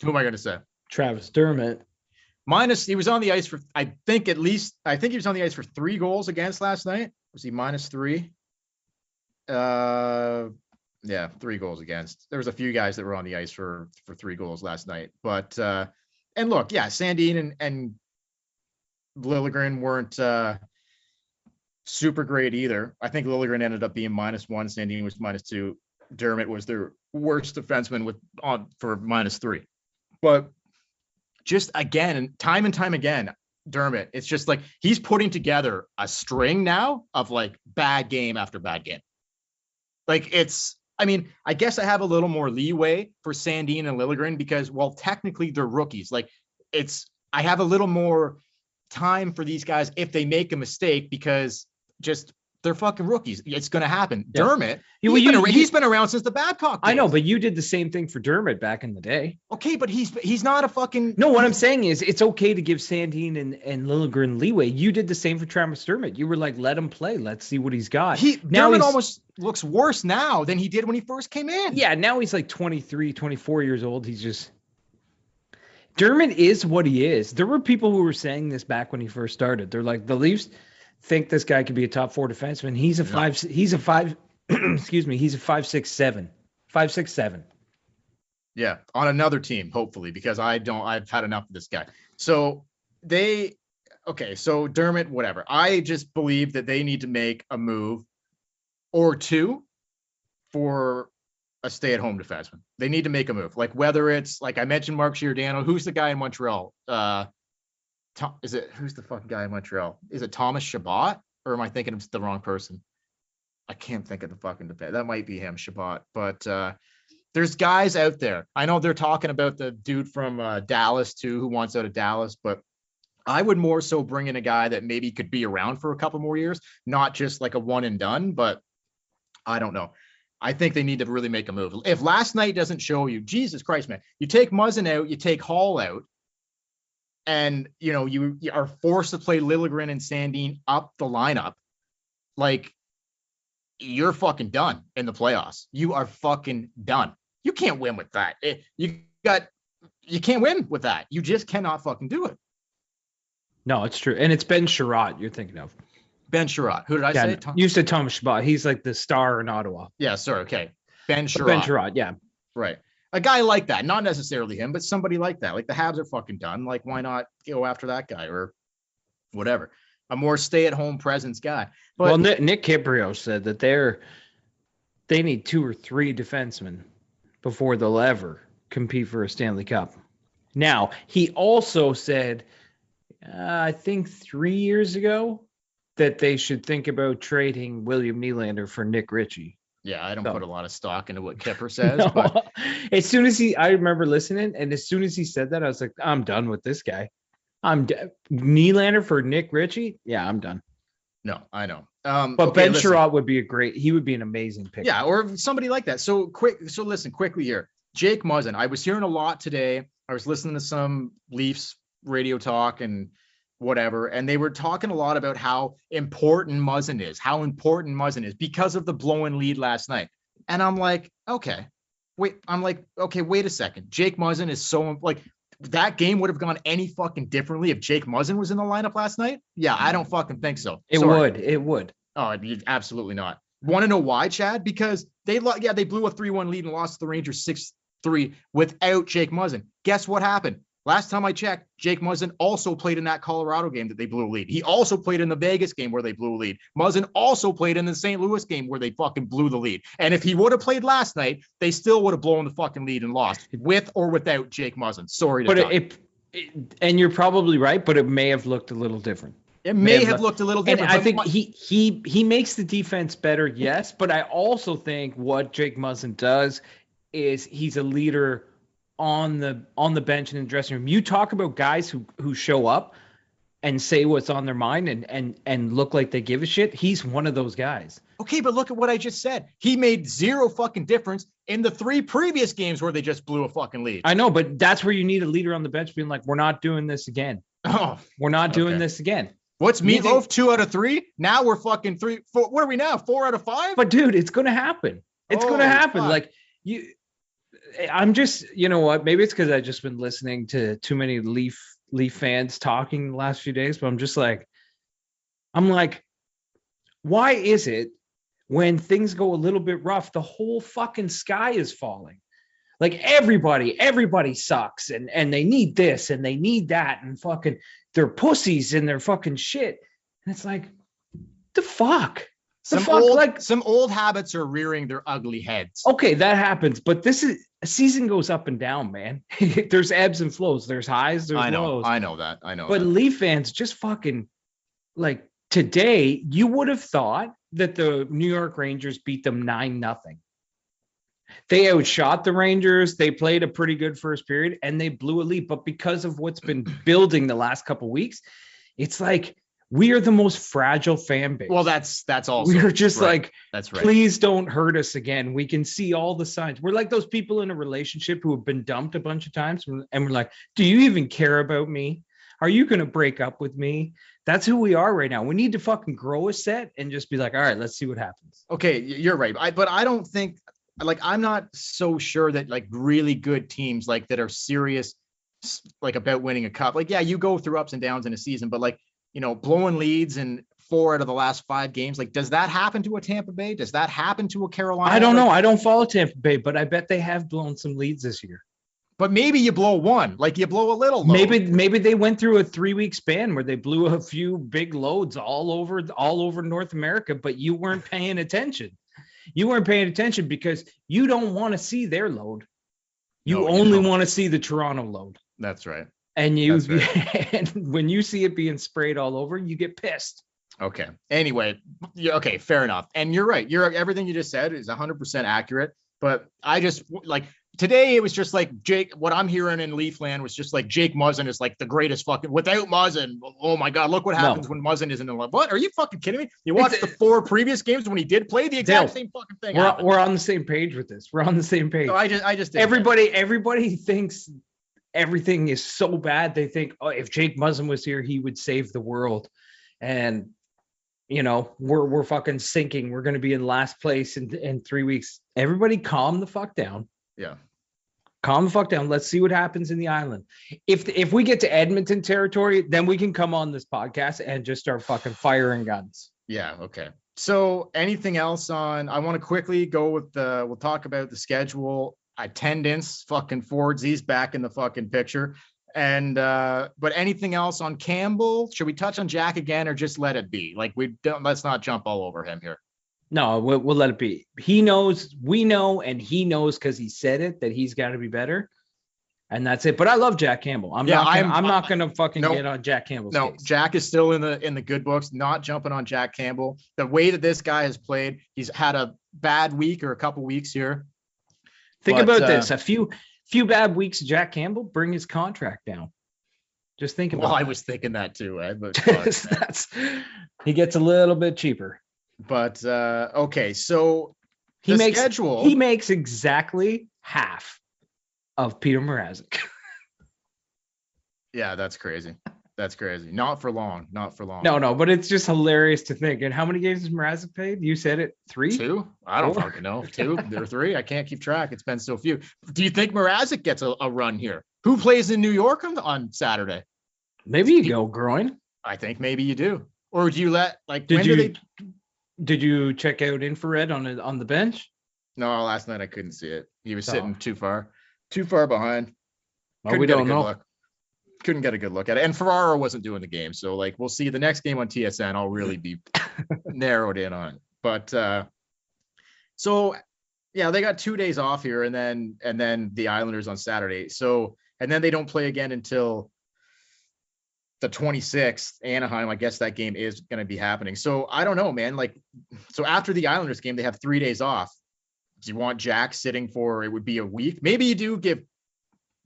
Who am I going to say? Travis Dermott. He was on the ice for, I think he was on the ice for 3 goals against last night. Was he -3? Yeah, 3 goals against. There was a few guys that were on the ice for 3 goals last night. But, and look, yeah, Sandin and Liljegren weren't super great either. I think Liljegren ended up being -1. Sandin was -2. Dermott was their worst defenseman for -3. But just again, and time again, Dermott, it's just like he's putting together a string now of like bad game after bad game. Like I mean, I guess I have a little more leeway for Sandin and Liljegren because, well, technically they're rookies. Like I have a little more time for these guys if they make a mistake because just they're fucking rookies. It's going to happen. Yeah. Dermott, he's been around since the Babcock days. I know, but you did the same thing for Dermott back in the day. Okay, but he's not a fucking. No, what I'm saying is it's okay to give Sandin and Liljegren leeway. You did the same for Travis Dermott. You were like, let him play. Let's see what he's got. Dermott almost looks worse now than he did when he first came in. Yeah, now he's like 23, 24 years old. He's just. Dermott is what he is. There were people who were saying this back when he first started. They're like, the Leafs think this guy could be a top 4 defenseman. He's a 5'6", 7". Yeah, on another team, hopefully, because I've had enough of this guy. So so Dermott, whatever. I just believe that they need to make a move or two for a stay-at-home defenseman. They need to make a move. Like whether it's like I mentioned Mark Giordano, who's the guy in Montreal? Who's the fucking guy in Montreal? Is it Thomas Chabot, or am I thinking of the wrong person? I can't think of the fucking defense. That might be him, Chabot. But there's guys out there. I know they're talking about the dude from Dallas too, who wants out of Dallas, but I would more so bring in a guy that maybe could be around for a couple more years, not just like a one and done. But I don't know. I think they need to really make a move. If last night doesn't show you, Jesus Christ, man, you take Muzzin out, you take Hall out, and you are forced to play Liljegren and Sandin up the lineup, like you're fucking done in the playoffs. You are fucking done. You can't win with that. You can't win with that. You just cannot fucking do it. No, it's true. And it's Ben Sherratt you're thinking of. Ben Sherratt. Who did I say? You said Thomas Chabot. He's like the star in Ottawa. Yeah, sorry. Okay. Ben Sherratt. Ben Sherratt, yeah. Right. A guy like that, not necessarily him, but somebody like that. Like the Habs are fucking done. Like, why not go after that guy or whatever? A more stay-at-home presence guy. But, well, Nick Kiprio said that they need 2 or 3 defensemen before they'll ever compete for a Stanley Cup. Now, he also said, I think 3 years ago, that they should think about trading William Nylander for Nick Ritchie. Yeah, I don't put a lot of stock into what Kipper says. No. But as soon as I remember listening, and as soon as he said that, I was like, I'm done with this guy. Nylander for Nick Ritchie? Yeah, I'm done. No, I know. But Ben Sherratt would be he would be an amazing pick. Yeah, or somebody like that. So listen quickly here. Jake Muzzin. I was hearing a lot today. I was listening to some Leafs radio talk and whatever, and they were talking a lot about how important Muzzin is because of the blown lead last night. And I'm like, okay, wait a second. Jake Muzzin is so like that game would have gone any fucking differently if Jake Muzzin was in the lineup last night. Yeah, I don't fucking think so. It would. Oh, absolutely not. Want to know why, Chad? Because they blew a 3-1 lead and lost to the Rangers 6-3 without Jake Muzzin. Guess what happened? Last time I checked, Jake Muzzin also played in that Colorado game that they blew a lead. He also played in the Vegas game where they blew a lead. Muzzin also played in the St. Louis game where they fucking blew the lead. And if he would have played last night, they still would have blown the fucking lead and lost with or without Jake Muzzin. Sorry to tell you. And you're probably right, but it may have looked a little different. It may have looked a little different. And I think he makes the defense better, yes, but I also think what Jake Muzzin does is he's a leader on the bench and in the dressing room. You talk about guys who show up and say what's on their mind and look like they give a shit. He's one of those guys. Okay, but look at what I just said. He made zero fucking difference in the 3 previous games where they just blew a fucking lead. I know, but that's where you need a leader on the bench being like, we're not doing this again. Oh, we're not doing this again. What's Meatloaf? 2 out of 3. Now we're fucking 3, 4. What are we now? 4 out of 5. But dude, it's gonna happen. It's gonna happen. Fuck. Like I'm just, you know what? Maybe it's because I just been listening to too many Leaf fans talking the last few days. But I'm like, why is it when things go a little bit rough, the whole fucking sky is falling? Like everybody sucks and they need this and they need that and fucking they're pussies and they're fucking shit. And it's like, the fuck? Some old habits are rearing their ugly heads. Okay, that happens, but a season goes up and down, man. There's ebbs and flows. There's highs, there's lows. I know that. But Leaf fans just fucking like today, you would have thought that the New York Rangers beat them 9-0. They outshot the Rangers. They played a pretty good first period and they blew a lead. But because of what's been building the last couple of weeks, it's like we are the most fragile fan base. Well, that's also we're just right. like, that's right. Please don't hurt us again. We can see all the signs. We're like those people in a relationship who have been dumped a bunch of times, and we're like, do you even care about me? Are you going to break up with me? That's who we are right now. We need to fucking grow a set and just be like, all right, let's see what happens. Okay, you're right. But I don't think, like, I'm not so sure that like really good teams like that are serious, like about winning a cup. Like, yeah, you go through ups and downs in a season, but like, you know, blowing leads in 4 out of the last 5 games. Like, does that happen to a Tampa Bay? Does that happen to a Carolina? I don't know. I don't follow Tampa Bay, but I bet they have blown some leads this year. But maybe you blow one, like you blow a little load. Maybe they went through a 3-week span where they blew a few big loads all over North America, but you weren't paying attention. You weren't paying attention because you don't want to see their load. You only want to see the Toronto load. That's right. And and when you see it being sprayed all over, you get pissed. Okay. Anyway, okay, fair enough. And you're right. Everything you just said is 100% accurate. But I just like today, it was just like Jake. What I'm hearing in Leafland was just like Jake Muzzin is like the greatest fucking without Muzzin. Oh my God, look what happens when Muzzin isn't in love. What? Are you fucking kidding me? You watched the 4 previous games when he did play the exact same fucking thing. We're on the same page with this. We're on the same page. No, I just everybody thinks everything is so bad. They think, oh, if Jake Muzzin was here, he would save the world. And you know, we're fucking sinking. We're going to be in last place in 3 weeks. Everybody calm the fuck down. Yeah. Calm the fuck down. Let's see what happens in the island. If we get to Edmonton territory, then we can come on this podcast and just start fucking firing guns. Yeah. Okay. So anything else I want to quickly go with we'll talk about the schedule, attendance, fucking Fords. He's back in the fucking picture. And but anything else on Campbell? Should we touch on Jack again or just let it be? Like let's not jump all over him here. No, we'll let it be. He knows, we know, and he knows because he said it that he's got to be better, and that's it. But I love Jack Campbell. I'm not gonna fucking get on Jack Campbell's case. Jack is still in the good books. Not jumping on Jack Campbell. The way that this guy has played, he's had a bad week or a couple weeks here. Think about this: a few bad weeks, Jack Campbell bring his contract down. Just think about. Well, I was thinking that too, Ed. But he gets a little bit cheaper. But okay, so he makes exactly half of Peter Mrazek. Yeah, that's crazy. That's crazy. Not for long. No, but it's just hilarious to think. And how many games has Mrazek played? You said it 3? 2? I don't fucking know. 2 or 3. I can't keep track. It's been so few. Do you think Mrazek gets a run here? Who plays in New York on Saturday? Maybe you go Groin. I think maybe you do. Or do you let Did you check out infrared on the bench? No, last night I couldn't see it. He was sitting too far behind. Well, we don't know. Couldn't get a good look at it. And Ferraro wasn't doing the game. So like, we'll see the next game on TSN. I'll really be narrowed in on it. But so yeah, they got 2 days off here and then the Islanders on Saturday. So, and then they don't play again until the 26th, Anaheim. I guess that game is going to be happening. So I don't know, man. Like, so after the Islanders game, they have 3 days off. Do you want Jack sitting for, it would be a week? Maybe you do give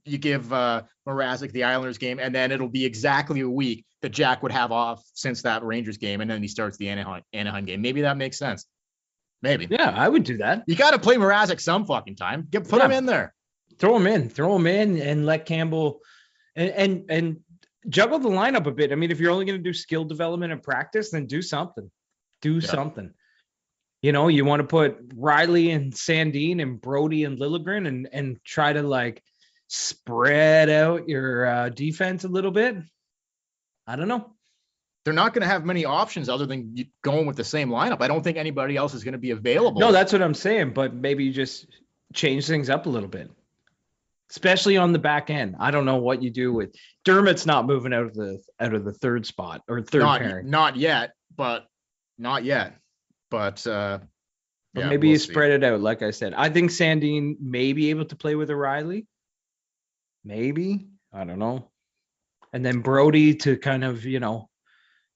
Mrazek the Islanders game, and then it'll be exactly a week that Jack would have off since that Rangers game. And then he starts the Anaheim game. Maybe that makes sense. Maybe. Yeah, I would do that. You got to play Mrazek some fucking time. Put him in there. Throw him in and let Campbell and juggle the lineup a bit. I mean, if you're only going to do skill development and practice, then do something. Do something. You know, you want to put Riley and Sandin and Brody and Liljegren and try to like spread out your defense a little bit. I don't know. They're not going to have many options other than going with the same lineup. I don't think anybody else is going to be available. No, that's what I'm saying. But maybe you just change things up a little bit, especially on the back end. I don't know what you do with Dermott's not moving out of the third spot or third pairing. Not yet. But maybe you spread it out. Like I said, I think Sandin may be able to play with O'Reilly. Maybe. I don't know. And then Brody to kind of,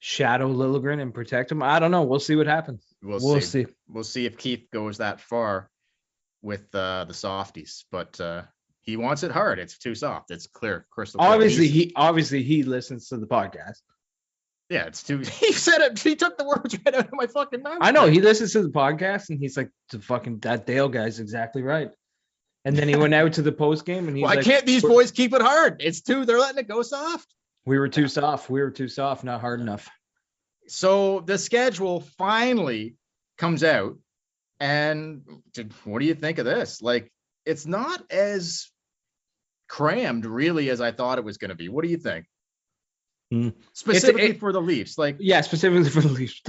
shadow Liljegren and protect him. I don't know. We'll see what happens. We'll see. We'll see if Keefe goes that far with the softies, but he wants it hard. It's too soft. It's clear. Crystal clear. Obviously he listens to the podcast. Yeah, it's too. He said it. He took the words right out of my fucking mouth. I know. He listens to the podcast and he's like, that Dale guy's exactly right. And then he went out to the post game and he's like, why can't these boys keep it hard? They're letting it go soft. We were too soft. Not hard enough. So the schedule finally comes out. And what do you think of this? Like, it's not as crammed really as I thought it was going to be. What do you think? Specifically for the Leafs. Specifically for the Leafs.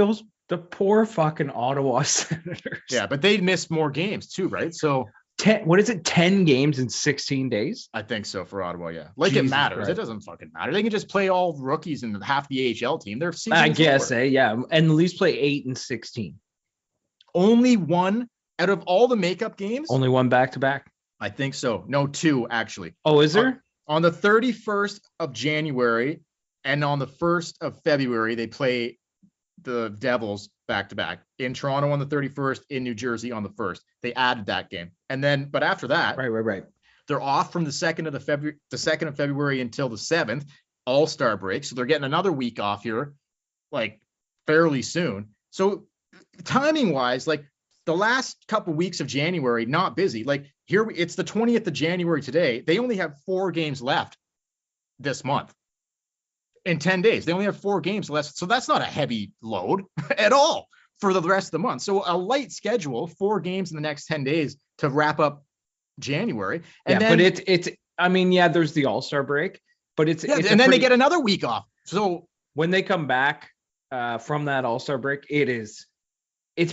The poor fucking Ottawa Senators. Yeah, but they missed more games too, right? So 10 games in 16 days? I think so for Ottawa, yeah. Jesus it matters. Christ. It doesn't fucking matter. They can just play all rookies and half the AHL team. They're I guess, yeah. And the Leafs play 8 and 16. Only one out of all the makeup games? Only one back-to-back? I think so. No, 2, actually. Oh, is there? On the 31st of January and on the 1st of February, they play the Devils back-to-back in Toronto on the 31st, in New Jersey on the 1st. They added that game. And then, but after that, right. They're off from the 2nd of February until the 7th, All-Star break. So they're getting another week off here, like fairly soon. So timing-wise, like the last couple weeks of January, not busy. Like here, it's the 20th of January today. They only have 4 games left this month. In 10 days, they only have 4 games left. So that's not a heavy load at all for the rest of the month. So a light schedule, 4 games in the next 10 days to wrap up January. And then, but it's there's the All-Star break, but it's and then they get another week off. So when they come back from that All-Star break, it's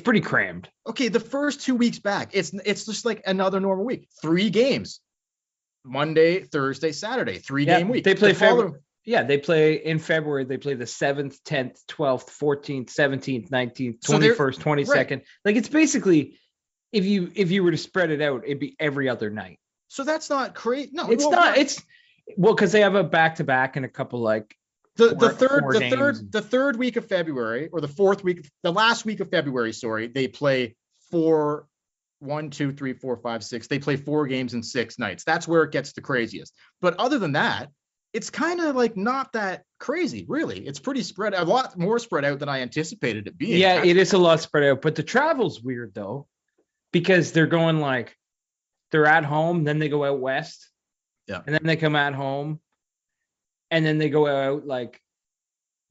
pretty crammed. Okay. The first 2 weeks back, it's just like another normal week, 3 games, Monday, Thursday, Saturday, 3-game week. They play they play in February. They play the 7th, 10th, 12th, 14th, 17th, 19th, 21st, 22nd. Right. Like it's basically, if you were to spread it out, it'd be every other night. So that's not crazy. No, it's not. It's because they have a back-to-back and a couple like the third week of February or the last week of February. Sorry, they play 1, 2, 3, 4, 5, 6. They play 4 games in 6 nights. That's where it gets the craziest. But other than that, it's kind of like not that crazy, really. It's pretty a lot more spread out than I anticipated it being. Yeah, it is a lot spread out, but the travel's weird though, because they're going like they're at home, then they go out west, and then they come at home, and then they go out like,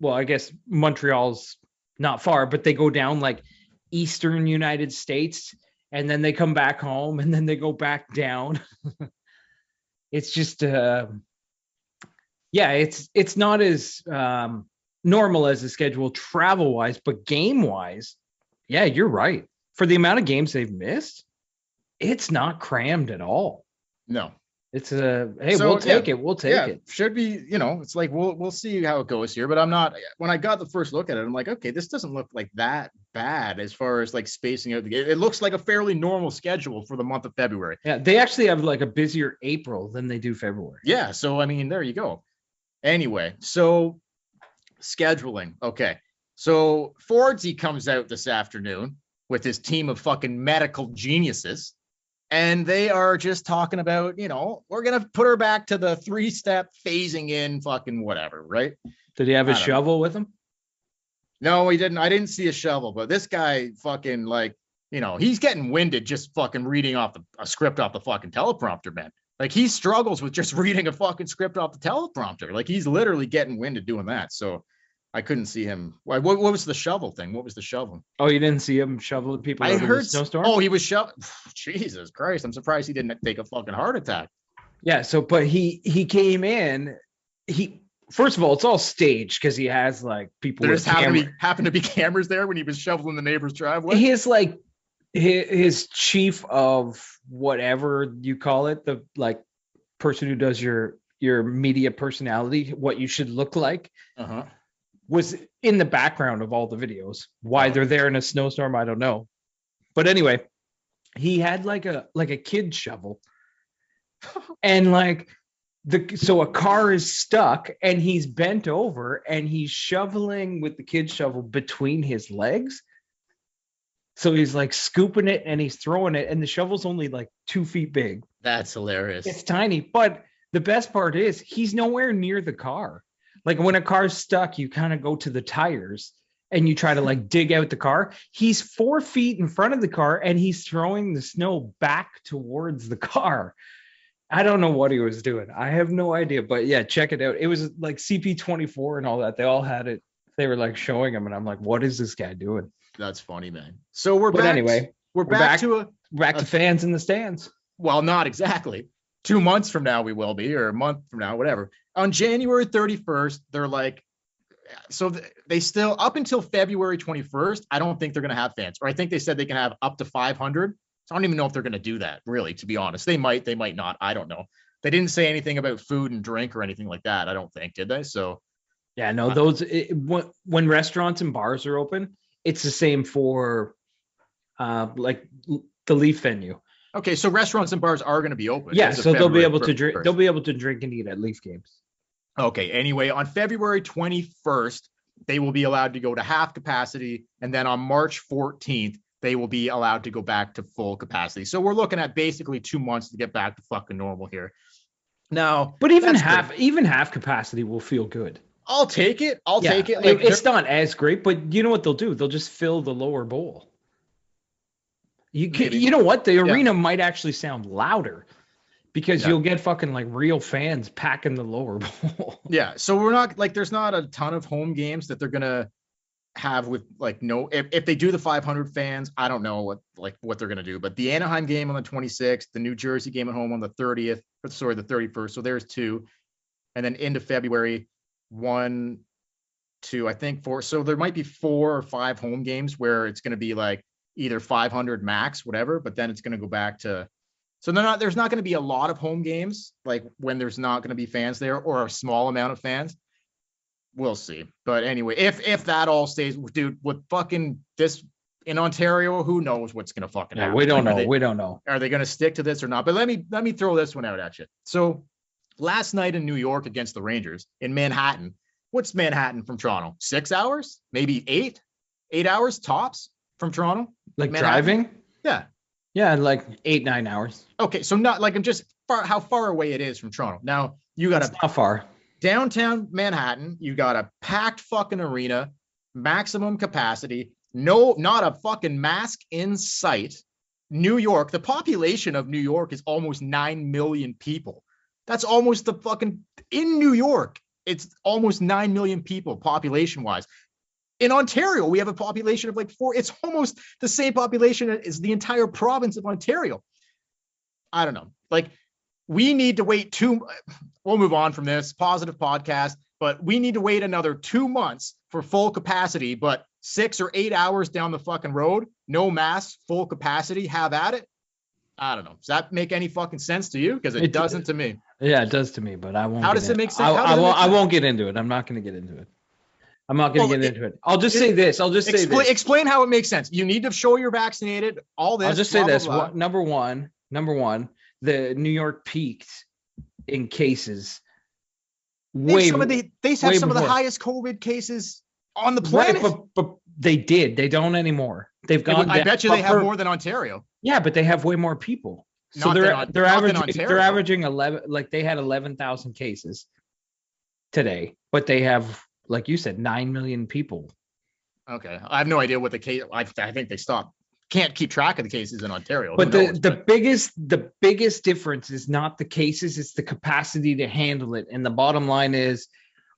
well, I guess Montreal's not far, but they go down like eastern United States, and then they come back home, and then they go back down. It's just it's not as normal as the schedule travel wise, but game wise, yeah, you're right. For the amount of games they've missed, it's not crammed at all. No, it's we'll take it. We'll take it. Should be, it's like, we'll see how it goes here, but I'm not, when I got the first look at it, I'm like, okay, this doesn't look like that bad as far as like spacing out the game. It looks like a fairly normal schedule for the month of February. Yeah. They actually have like a busier April than they do February. Yeah. So, there you go. Anyway, so scheduling. Okay. So Fordsy comes out this afternoon with his team of fucking medical geniuses, and they are just talking about, we're going to put her back to the 3-step phasing in fucking whatever, right? Did he have a shovel with him? No, he didn't. I didn't see a shovel, but this guy fucking he's getting winded just fucking reading off a script off the fucking teleprompter, man. Like he struggles with just reading a fucking script off the teleprompter. Like he's literally getting winded doing that. So I couldn't see him. What was the shovel thing? What was the shovel? Oh, you didn't see him shoveling people I out of heard. the snowstorm? Oh, he was shoveling. Jesus Christ! I'm surprised he didn't take a fucking heart attack. Yeah. So, but he came in. He first of all, it's all staged because he has like people. There just happened to be cameras there when he was shoveling the neighbor's driveway. His like his chief of whatever you call it, the like person who does your media personality, what you should look like, was in the background of all the videos. Why they're there in a snowstorm, I don't know. But anyway, he had like a kid shovel, and like so a car is stuck, and he's bent over, and he's shoveling with the kid shovel between his legs. So he's like scooping it and he's throwing it, and the shovel's only like 2 feet big. That's hilarious. It's tiny, but the best part is he's nowhere near the car. Like when a car's stuck, you kind of go to the tires and you try to like dig out the car. He's 4 feet in front of the car and he's throwing the snow back towards the car. I don't know what he was doing. I have no idea, but yeah, check it out. It was like CP24 and all that. They all had it. They were like showing him, and I'm like, what is this guy doing? That's funny, man. So we're back to fans in the stands. Well, not exactly. 2 months from now we will be, or a month from now, whatever. On January 31st, they're like, so they still up until February 21st. I don't think they're going to have fans, or I think they said they can have up to 500. So I don't even know if they're going to do that, really, to be honest. They might not. I don't know. They didn't say anything about food and drink or anything like that. I don't think, did they? So yeah, no, when restaurants and bars are open, it's the same for like the Leaf venue. Okay, so restaurants and bars are going to be open. Yeah, so they'll be able to drink. They'll be able to drink and eat at Leaf games. Okay. Anyway, on February 21st, they will be allowed to go to half capacity, and then on March 14th, they will be allowed to go back to full capacity. So we're looking at basically 2 months to get back to fucking normal here. Now, but even half capacity will feel good. I'll take it. Take it. Like, it's not as great, but you know what they'll do? They'll just fill the lower bowl. You know what? The arena might actually sound louder because you'll get fucking like real fans packing the lower bowl. Yeah. So we're not like, there's not a ton of home games that they're going to have with like, if they do the 500 fans, I don't know what they're going to do, but the Anaheim game on the 26th, the New Jersey game at home on the 31st. So there's 2. And then into February, 1, 2, I think 4. So there might be 4 or 5 home games where it's going to be like either 500 max, whatever, but then it's going to go back to, so there's not going to be a lot of home games, like when there's not going to be fans there, or a small amount of fans. We'll see. But anyway, if that all stays, dude, with fucking this in Ontario, who knows what's going to fucking happen? We don't know. We don't know. Are they going to stick to this or not? But let me throw this one out at you. So last night in New York against the Rangers in Manhattan, what's Manhattan from Toronto? 6 hours? Maybe 8 hours tops from Toronto? Like Manhattan? driving? Yeah. Yeah, like 8-9 hours. Okay, so not like, I'm just how far away it is from Toronto. Now you got not far. Downtown Manhattan, you got a packed fucking arena, maximum capacity, not a fucking mask in sight. New York, the population of New York is almost 9 million people. That's almost the fucking, in New York, it's almost 9 million people population wise. In Ontario, we have a population of like 4. It's almost the same population as the entire province of Ontario. I don't know. Like, we need to wait we'll move on from this positive podcast, but we need to wait another 2 months for full capacity, but 6 or 8 hours down the fucking road, no masks, full capacity, have at it. I don't know. Does that make any fucking sense to you? Because it doesn't to me. Yeah, it does to me, but I won't. How does it make sense? I won't get into it. I'm not going to get into it. I'm not going to get into it. I'll just say this. Explain how it makes sense. You need to show you're vaccinated. All this. I'll just say this. Number one, the New York peaked in cases. They have some of the highest COVID cases on the planet. Right, but they did. They don't anymore. They've gone. I bet you they have more than Ontario. Yeah, but they have way more people. So they're averaging 11. Like they had 11,000 cases today, but they have, like you said, 9 million people. Okay, I have no idea what the case. I think they stopped can't keep track of the cases in Ontario. But the biggest difference is not the cases, it's the capacity to handle it. And the bottom line is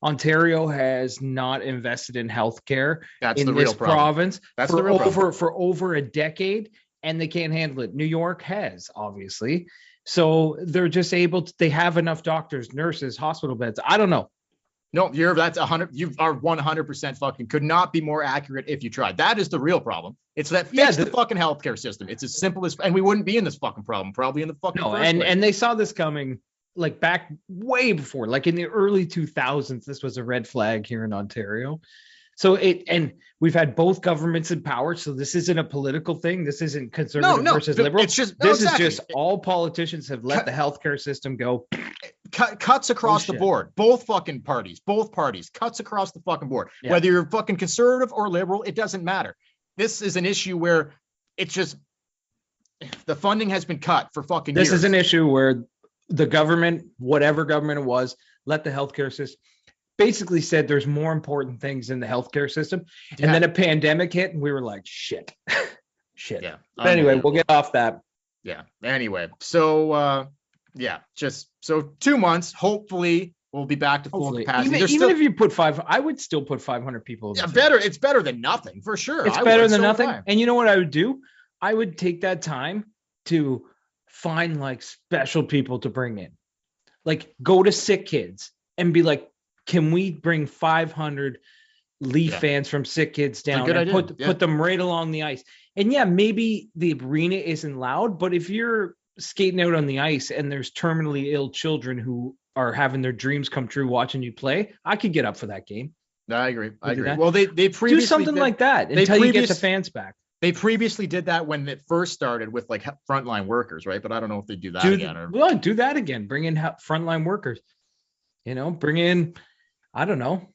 Ontario has not invested in healthcare in this province for over a decade, and they can't handle it. New York has, obviously. So they're just they have enough doctors, nurses, hospital beds. I don't know. No, that's 100. You are 100% fucking could not be more accurate if you tried. That is the real problem. It's that fix the fucking healthcare system. It's as simple as, and we wouldn't be in this fucking problem probably in the fucking first place. And they saw this coming like back way before, like in the early 2000s. This was a red flag here in Ontario. So and we've had both governments in power. So this isn't a political thing. This isn't conservative versus liberal. It's just is just all politicians have let the healthcare system go. Cuts across the board. Both parties, cuts across the fucking board. Yeah. Whether you're fucking conservative or liberal, it doesn't matter. This is an issue where it's just the funding has been cut for fucking years. This is an issue where the government, whatever government it was, let the healthcare system basically said there's more important things in the healthcare system. Yeah. And then a pandemic hit and we were like, shit. Yeah. But anyway, we'll get off that. Yeah. Anyway, so just so 2 months, hopefully we'll be back to full capacity. Even if you put I would still put 500 people. Yeah, better. It's better than nothing for sure. It's better than nothing. And you know what I would do? I would take that time to find like special people to bring in, like go to sick kids and be like, can we bring 500 Leaf fans from sick kids down and put them right along the ice? And maybe the arena isn't loud, but if you're skating out on the ice and there's terminally ill children who are having their dreams come true watching you play, I could get up for that game. I agree. Well, they previously do something like that until you get the fans back. They previously did that when it first started with like frontline workers, right? But I don't know if they do that again. Well, do that again. Bring in frontline workers. Bring in, I don't know.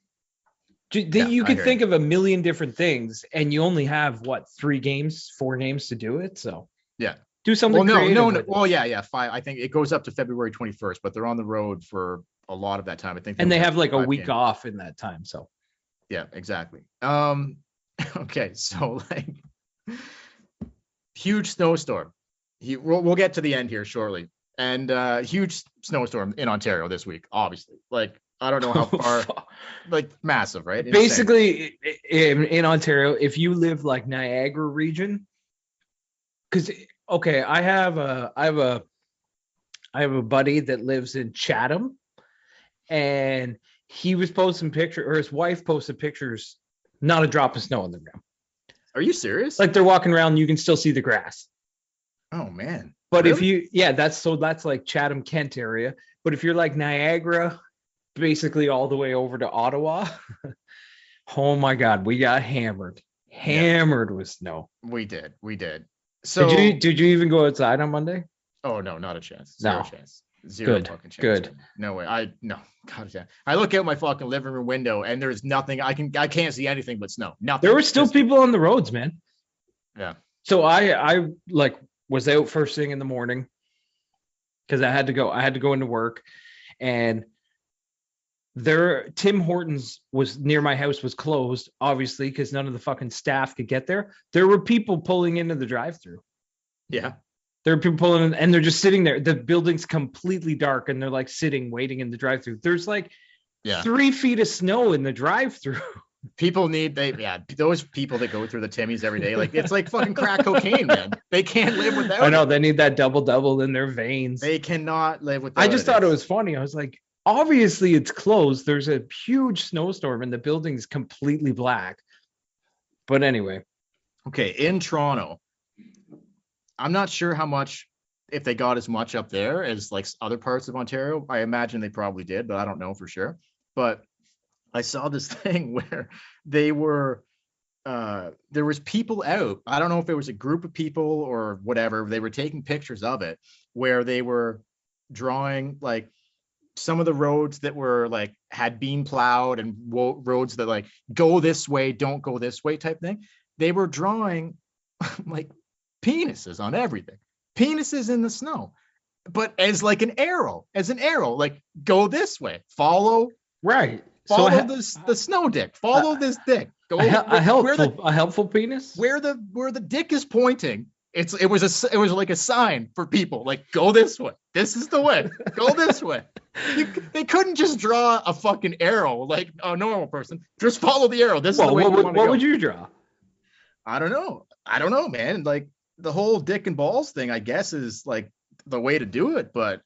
You could think of a million different things, and you only have 4 games to do it. So do something. Well, 5. I think it goes up to February 21st, but they're on the road for a lot of that time. I think, and they have like a week off in that time. So yeah, exactly. Okay, so like huge snowstorm. We'll get to the end here shortly, and huge snowstorm in Ontario this week. Obviously, like I don't know how far, like massive, right? Insane. Basically, in Ontario, if you live like Niagara region, because I have a buddy that lives in Chatham, and he was posting pictures, or his wife posted pictures, not a drop of snow on the ground. Are you serious? Like they're walking around, you can still see the grass. Oh man! But really? That's like Chatham, Kent area. But if you're like Niagara, basically all the way over to Ottawa, oh my God, we got hammered with snow. We did. So did you even go outside on Monday? Oh no, not a chance. Zero chance. Zero fucking chance. Good. Man. No way. God damn. I look out my fucking living room window and there's nothing. I can't see anything but snow. Nothing. There were still people on the roads, man. Yeah. So I like was out first thing in the morning because I had to go into work, and Tim Hortons was near my house, was closed, obviously, because none of the fucking staff could get there. There were people pulling into the drive-thru. Yeah. There are people pulling in, and they're just sitting there. The building's completely dark, and they're like sitting, waiting in the drive-thru. There's like 3 feet of snow in the drive-thru. People those people that go through the Timmies every day, like it's like fucking crack cocaine, man. They can't live without I know, they need that double in their veins. They cannot live without I just thought it was funny. I was like, obviously it's closed. There's a huge snowstorm and the building's completely black. But anyway. Okay, in Toronto, I'm not sure how much, if they got as much up there as like other parts of Ontario. I imagine they probably did, but I don't know for sure. But I saw this thing where they were, there was people out. I don't know if it was a group of people or whatever. They were taking pictures of it where they were drawing like some of the roads that were like had been plowed and roads that like go this way, don't go this way type thing. They were drawing like penises on everything, penises in the snow, but as like an arrow, like go this way, follow right. Follow the snow dick. Follow this dick. Go A helpful penis. where the dick is pointing. It was like a sign for people, like, go this way. This is the way. Go this way. They couldn't just draw a fucking arrow like a normal person. Just follow the arrow. This is the way you want to go. What would you draw? I don't know, man. Like the whole dick and balls thing, I guess, is like the way to do it. But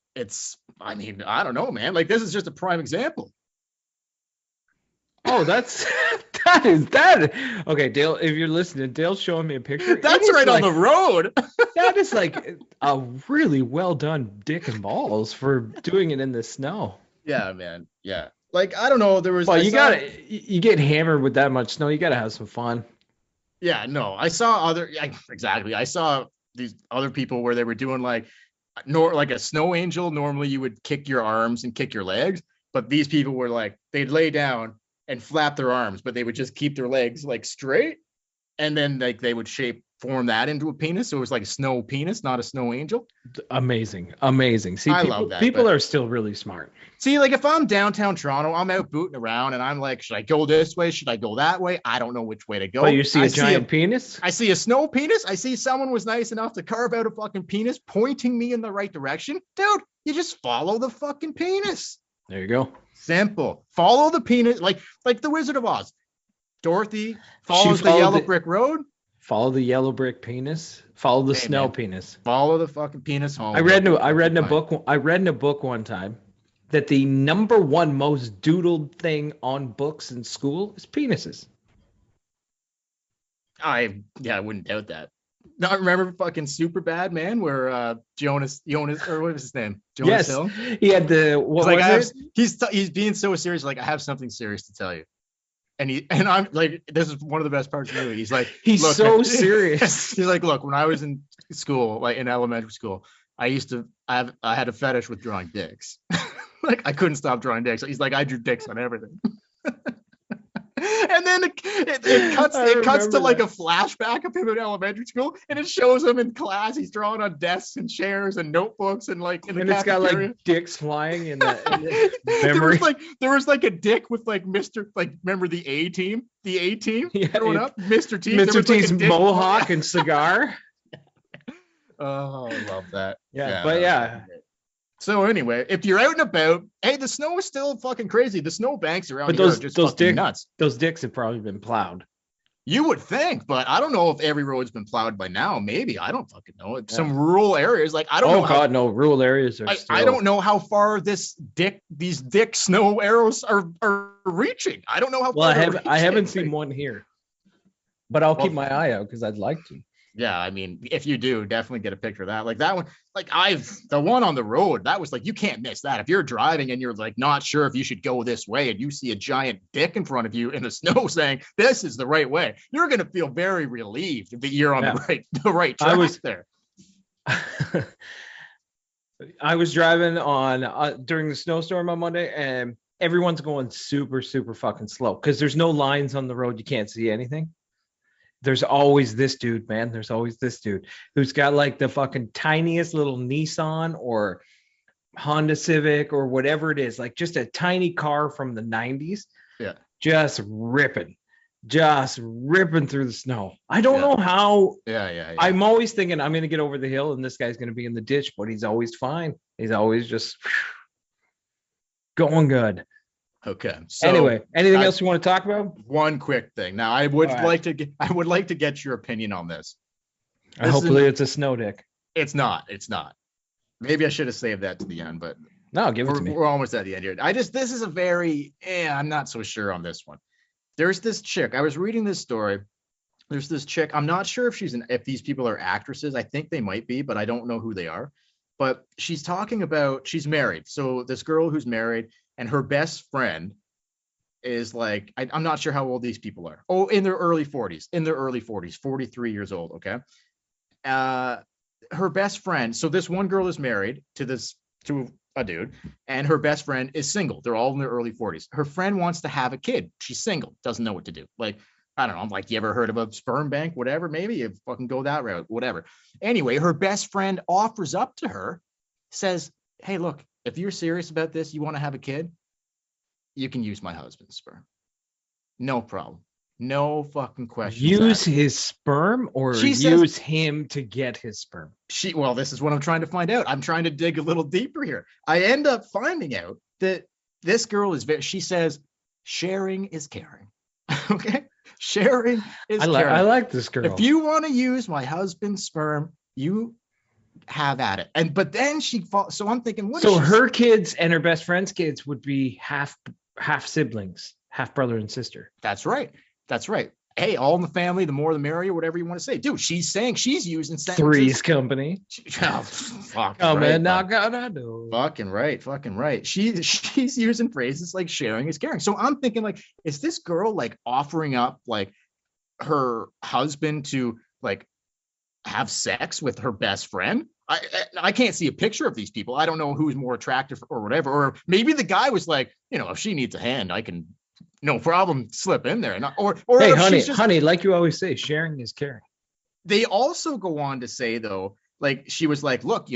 I don't know, man. Like, this is just a prime example. Oh, that. Okay, Dale, if you're listening, Dale's showing me a picture. That's right, like, on the road. That is like a really well done dick and balls for doing it in the snow. Yeah, man. Yeah. Like, I don't know. There was. Well, you get hammered with that much snow. You gotta have some fun. Yeah, no, I saw exactly. I saw these other people where they were doing like a snow angel. Normally you would kick your arms and kick your legs, but these people were like, they'd lay down and flap their arms, but they would just keep their legs like straight. And then like they would form that into a penis. So it was like a snow penis, not a snow angel. Amazing. See, I love that. People are still really smart. See, like if I'm downtown Toronto, I'm out booting around and I'm like, should I go this way? Should I go that way? I don't know which way to go. Oh, you see a giant penis? I see a snow penis. I see someone was nice enough to carve out a fucking penis pointing me in the right direction. Dude, you just follow the fucking penis. There you go. Simple. Follow the penis, like the Wizard of Oz. Dorothy follows the yellow brick road. Follow the yellow brick penis. Follow the snow penis. Follow the fucking penis home. I read in a book one time that the number one most doodled thing on books in school is penises. I wouldn't doubt that. No, I remember fucking Superbad, man, where Jonas, or what was his name? Jonas Hill. He had he's being so serious, like, I have something serious to tell you. And I'm like, this is one of the best parts of the movie. He's like, he's look, so serious. He's like, look, when I was in school, like in elementary school, I had a fetish with drawing dicks. Like, I couldn't stop drawing dicks. He's like, I drew dicks on everything. And then it cuts to like a flashback of him in elementary school, and it shows him in class. He's drawing on desks and chairs and notebooks and like in the and cafeteria. It's got like dicks flying in the memory. there was like a dick with like Mr. like, remember the A team growing up, Mr. T, Mr. T's mohawk and cigar. Oh, I love that. Yeah, but yeah. So anyway, if you're out and about, hey, the snow is still fucking crazy. The snow banks around here are just fucking nuts. Those dicks have probably been plowed. You would think, but I don't know if every road's been plowed by now. Maybe. I don't fucking know. Yeah. Some rural areas, like, I don't know. Oh God, no, rural areas are I don't know how far these dick snow arrows are reaching. I don't know how far. Well, I haven't seen one here, but I'll keep my eye out because I'd like to. Yeah, I mean, if you do, definitely get a picture of that. Like that one, like the one on the road, that was like, you can't miss that. If you're driving and you're like not sure if you should go this way and you see a giant dick in front of you in the snow saying this is the right way, you're going to feel very relieved that you're on the right track there. I was driving on during the snowstorm on Monday, and everyone's going super, super fucking slow because there's no lines on the road. You can't see anything. There's always this dude, man. There's always this dude who's got like the fucking tiniest little Nissan or Honda Civic or whatever it is, like just a tiny car from the 90s. Yeah. Just ripping through the snow. I don't know how. Yeah. I'm always thinking I'm going to get over the hill and this guy's going to be in the ditch, but he's always fine. He's always just going good. Okay. So anyway, anything else you want to talk about? One quick thing. Now, I would like to get your opinion on this. Hopefully, it's a snow dick. It's not. Maybe I should have saved that to the end, but no, give it to me. We're almost at the end here. This is a very. I'm not so sure on this one. There's this chick. I was reading this story. There's this chick. I'm not sure if these people are actresses. I think they might be, but I don't know who they are. But she's talking about, she's married. So this girl who's married, and her best friend is like, I'm not sure how old these people are. Oh, in their early 40s, 43 years old. Okay. Her best friend. So this one girl is married to a dude, and her best friend is single. They're all in their early 40s. Her friend wants to have a kid. She's single, doesn't know what to do. Like, I don't know. I'm like, you ever heard of a sperm bank? Whatever. Maybe you fucking go that route, whatever. Anyway, her best friend offers up to her, says, hey, look, if you're serious about this, you want to have a kid, you can use my husband's sperm. No problem. No fucking questions. Use his sperm or use him to get his sperm? Well, this is what I'm trying to find out. I'm trying to dig a little deeper here. I end up finding out that this girl she says, sharing is caring. Okay? Sharing is caring. I like this girl. If you want to use my husband's sperm, you have at it. But then so I'm thinking, her kids and her best friend's kids would be half siblings, half brother and sister. That's right. Hey, all in the family, the more the merrier, whatever you want to say. Dude, she's saying she's using sentences. Three's Company. Man, knock out I know. Fucking right. She's using phrases like sharing is caring. So I'm thinking, like, is this girl like offering up like her husband to like have sex with her best friend? I can't see a picture of these people. I don't know who's more attractive or whatever. Or maybe the guy was like, if she needs a hand, I can no problem slip in there. Or hey, honey, like you always say, sharing is caring. They also go on to say, though, like she was like, look,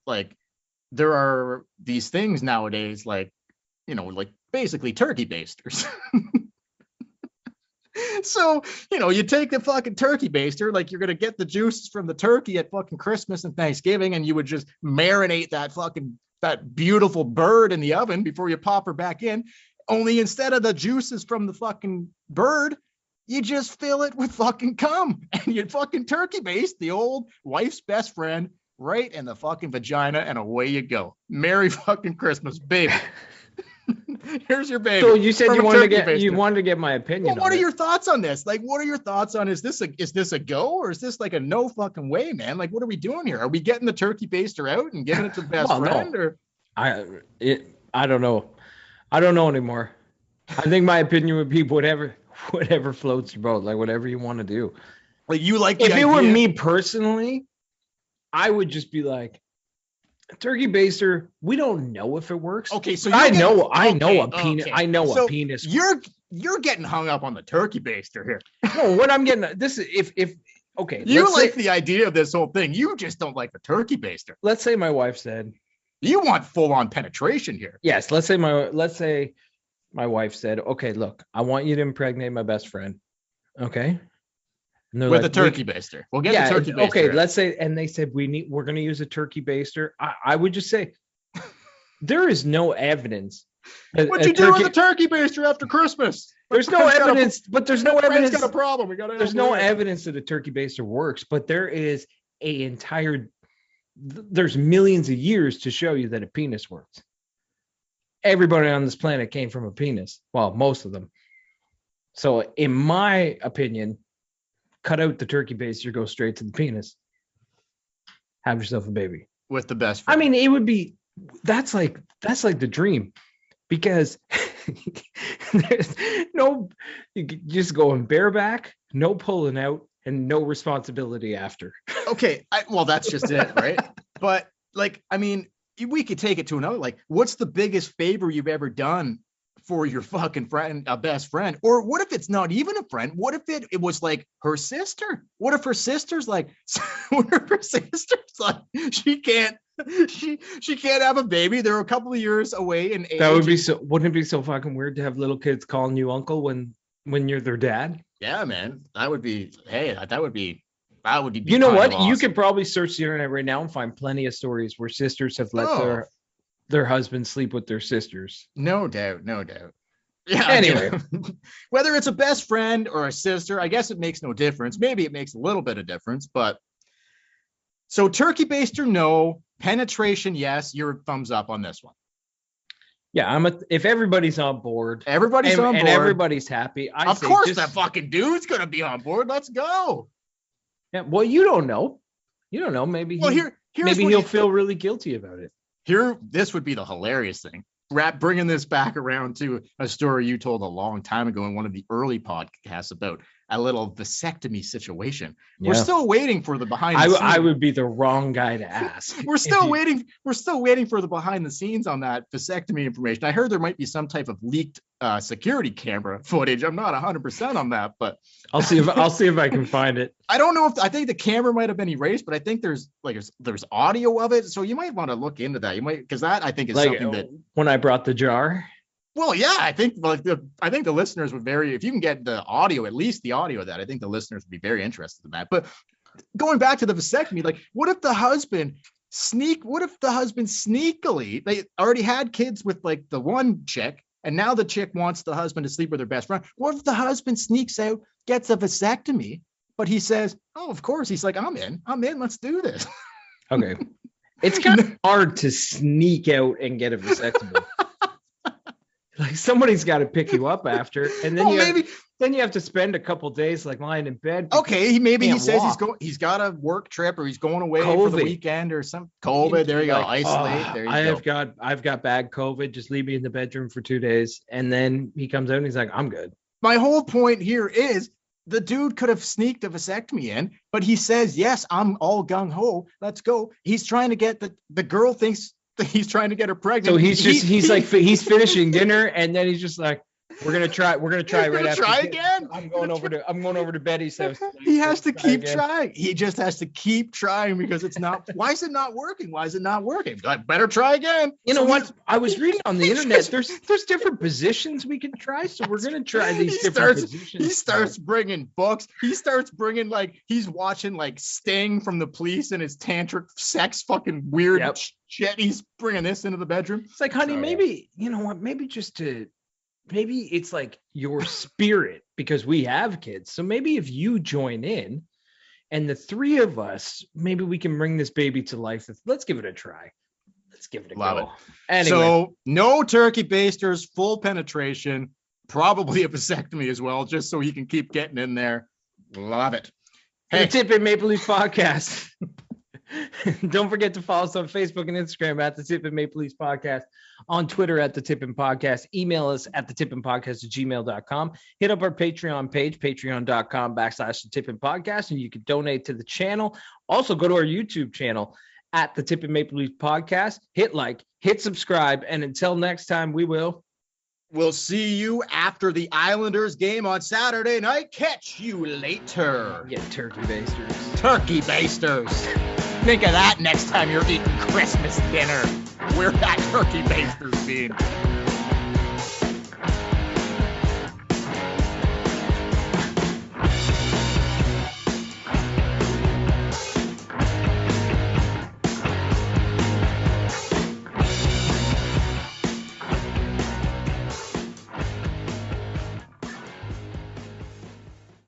like there are these things nowadays, like, like basically turkey basters. So, you take the fucking turkey baster, like you're going to get the juices from the turkey at fucking Christmas and Thanksgiving, and you would just marinate that beautiful bird in the oven before you pop her back in. Only instead of the juices from the fucking bird, you just fill it with fucking cum and you fucking turkey baste the old wife's best friend right in the fucking vagina, and away you go. Merry fucking Christmas, baby. Here's your baby. So you said you wanted to get my opinion. Well, what are your thoughts on this? Like, what are your thoughts on is this a go, or is this like a no fucking way, man? Like, what are we doing here? Are we getting the turkey baster out and giving it to the best friend? No. Or I don't know. I don't know anymore. I think my opinion would be whatever floats your boat, like whatever you want to do. Like, you like if it were me personally, I would just be like, turkey baster, we don't know if it works. Okay, so I know a penis. I know a penis. You're getting hung up on the turkey baster here. No, what I'm getting this is if okay. You like the idea of this whole thing. You just don't like the turkey baster. Let's say my wife said, you want full-on penetration here. Yes, let's say my wife said, okay, look, I want you to impregnate my best friend. Okay. With like, a turkey baster. We'll get the turkey baster. Okay, let's say, and they said we're going to use a turkey baster. I would just say there is no evidence. What you do with the turkey baster after Christmas? There's no evidence, but there's no evidence. Got a problem. There's no evidence that a turkey baster works, but there is there's millions of years to show you that a penis works. Everybody on this planet came from a penis. Well, most of them. So in my opinion, cut out the turkey baster, go straight to the penis. Have yourself a baby. With the best friend. I mean, it would be, that's like the dream, because there's you just going bareback, no pulling out, and no responsibility after. Okay. Well, that's just it, right? But like, I mean, we could take it to another, like, what's the biggest favor you've ever done for your fucking friend, a best friend? Or what if it's not even a friend? What if it was like her sister? What if her sister's like, she can't have a baby? They're a couple of years away in age. That would be so, wouldn't it be so fucking weird to have little kids calling you uncle when you're their dad? Yeah, man. That would be you know what? Awesome. You could probably search the internet right now and find plenty of stories where sisters have let their husbands sleep with their sisters. No doubt. Yeah. Anyway, whether it's a best friend or a sister, I guess it makes no difference. Maybe it makes a little bit of difference, but so turkey baster, no. Penetration, yes. Your thumbs up on this one. Yeah, if everybody's on board, on board, and everybody's happy. Of course, that fucking dude's gonna be on board. Let's go. Yeah. Well, you don't know. Maybe. Well, he'll feel really guilty about it. This would be the hilarious thing. Bringing this back around to a story you told a long time ago in one of the early podcasts about a little vasectomy situation. Yeah. We're still waiting for the behind the scenes. I would be the wrong guy to ask. We're still waiting for the behind the scenes on that vasectomy information. I heard there might be some type of leaked security camera footage. I'm not 100% on that, but I'll see if I can find it. I don't know I think the camera might have been erased, but I think there's audio of it. So you might want to look into that. You might, because that I think is something that when I brought the jar. Well, yeah, I think the listeners would if you can get the audio, at least the audio of that, I think the listeners would be very interested in that. But going back to the vasectomy, like what if the husband sneakily, they already had kids with like the one chick, and now the chick wants the husband to sleep with her best friend. What if the husband sneaks out, gets a vasectomy, but he says, oh, of course, he's like, I'm in, let's do this. Okay. It's kind of hard to sneak out and get a vasectomy. Like somebody's got to pick you up after, and then you have to spend a couple days like lying in bed. Okay, he says he's got a work trip or he's going away for the weekend or some COVID. There you go, isolate. There you go. I've got bad COVID. Just leave me in the bedroom for 2 days, and then he comes out and he's like, I'm good. My whole point here is the dude could have sneaked a vasectomy in, but he says, yes, I'm all gung ho. Let's go. He's trying to get the girl thinks he's trying to get her pregnant. So he's finishing dinner, and then he's just like, we're gonna try right after. Try again. I'm going over to Betty's house. He has to keep trying. He just has to keep trying because it's not. Why is it not working? I better try again. You know what? I was reading on the internet. There's different positions we can try, so we're gonna try these different positions. He starts bringing books. He starts bringing he's watching like Sting from the Police and his tantric sex fucking weird shit. He's bringing this into the bedroom. It's like, honey, maybe you know what? Maybe it's like your spirit because we have kids. So maybe if you join in and the three of us, maybe we can bring this baby to life. Let's give it a try. Let's give it a go. Anyway. So no turkey basters, full penetration, probably a vasectomy as well, just so he can keep getting in there. Love it. Hey, the Tippin' Maple Leafs podcast. Don't forget to follow us on Facebook and Instagram at the Tippin' Maple Leafs podcast, on Twitter at the Tippin' Podcast. Email us at the tippinpodcast@gmail.com. Hit up our Patreon page, patreon.com/the Tippin' Podcast, and you can donate to the channel. Also, go to our YouTube channel at the Tippin' Maple Leafs podcast. Hit like, hit subscribe, and until next time, we'll see you after the Islanders game on Saturday night. Catch you later. Yeah, turkey basters. Turkey basters. Think of that next time you're eating Christmas dinner. Where that turkey basters being.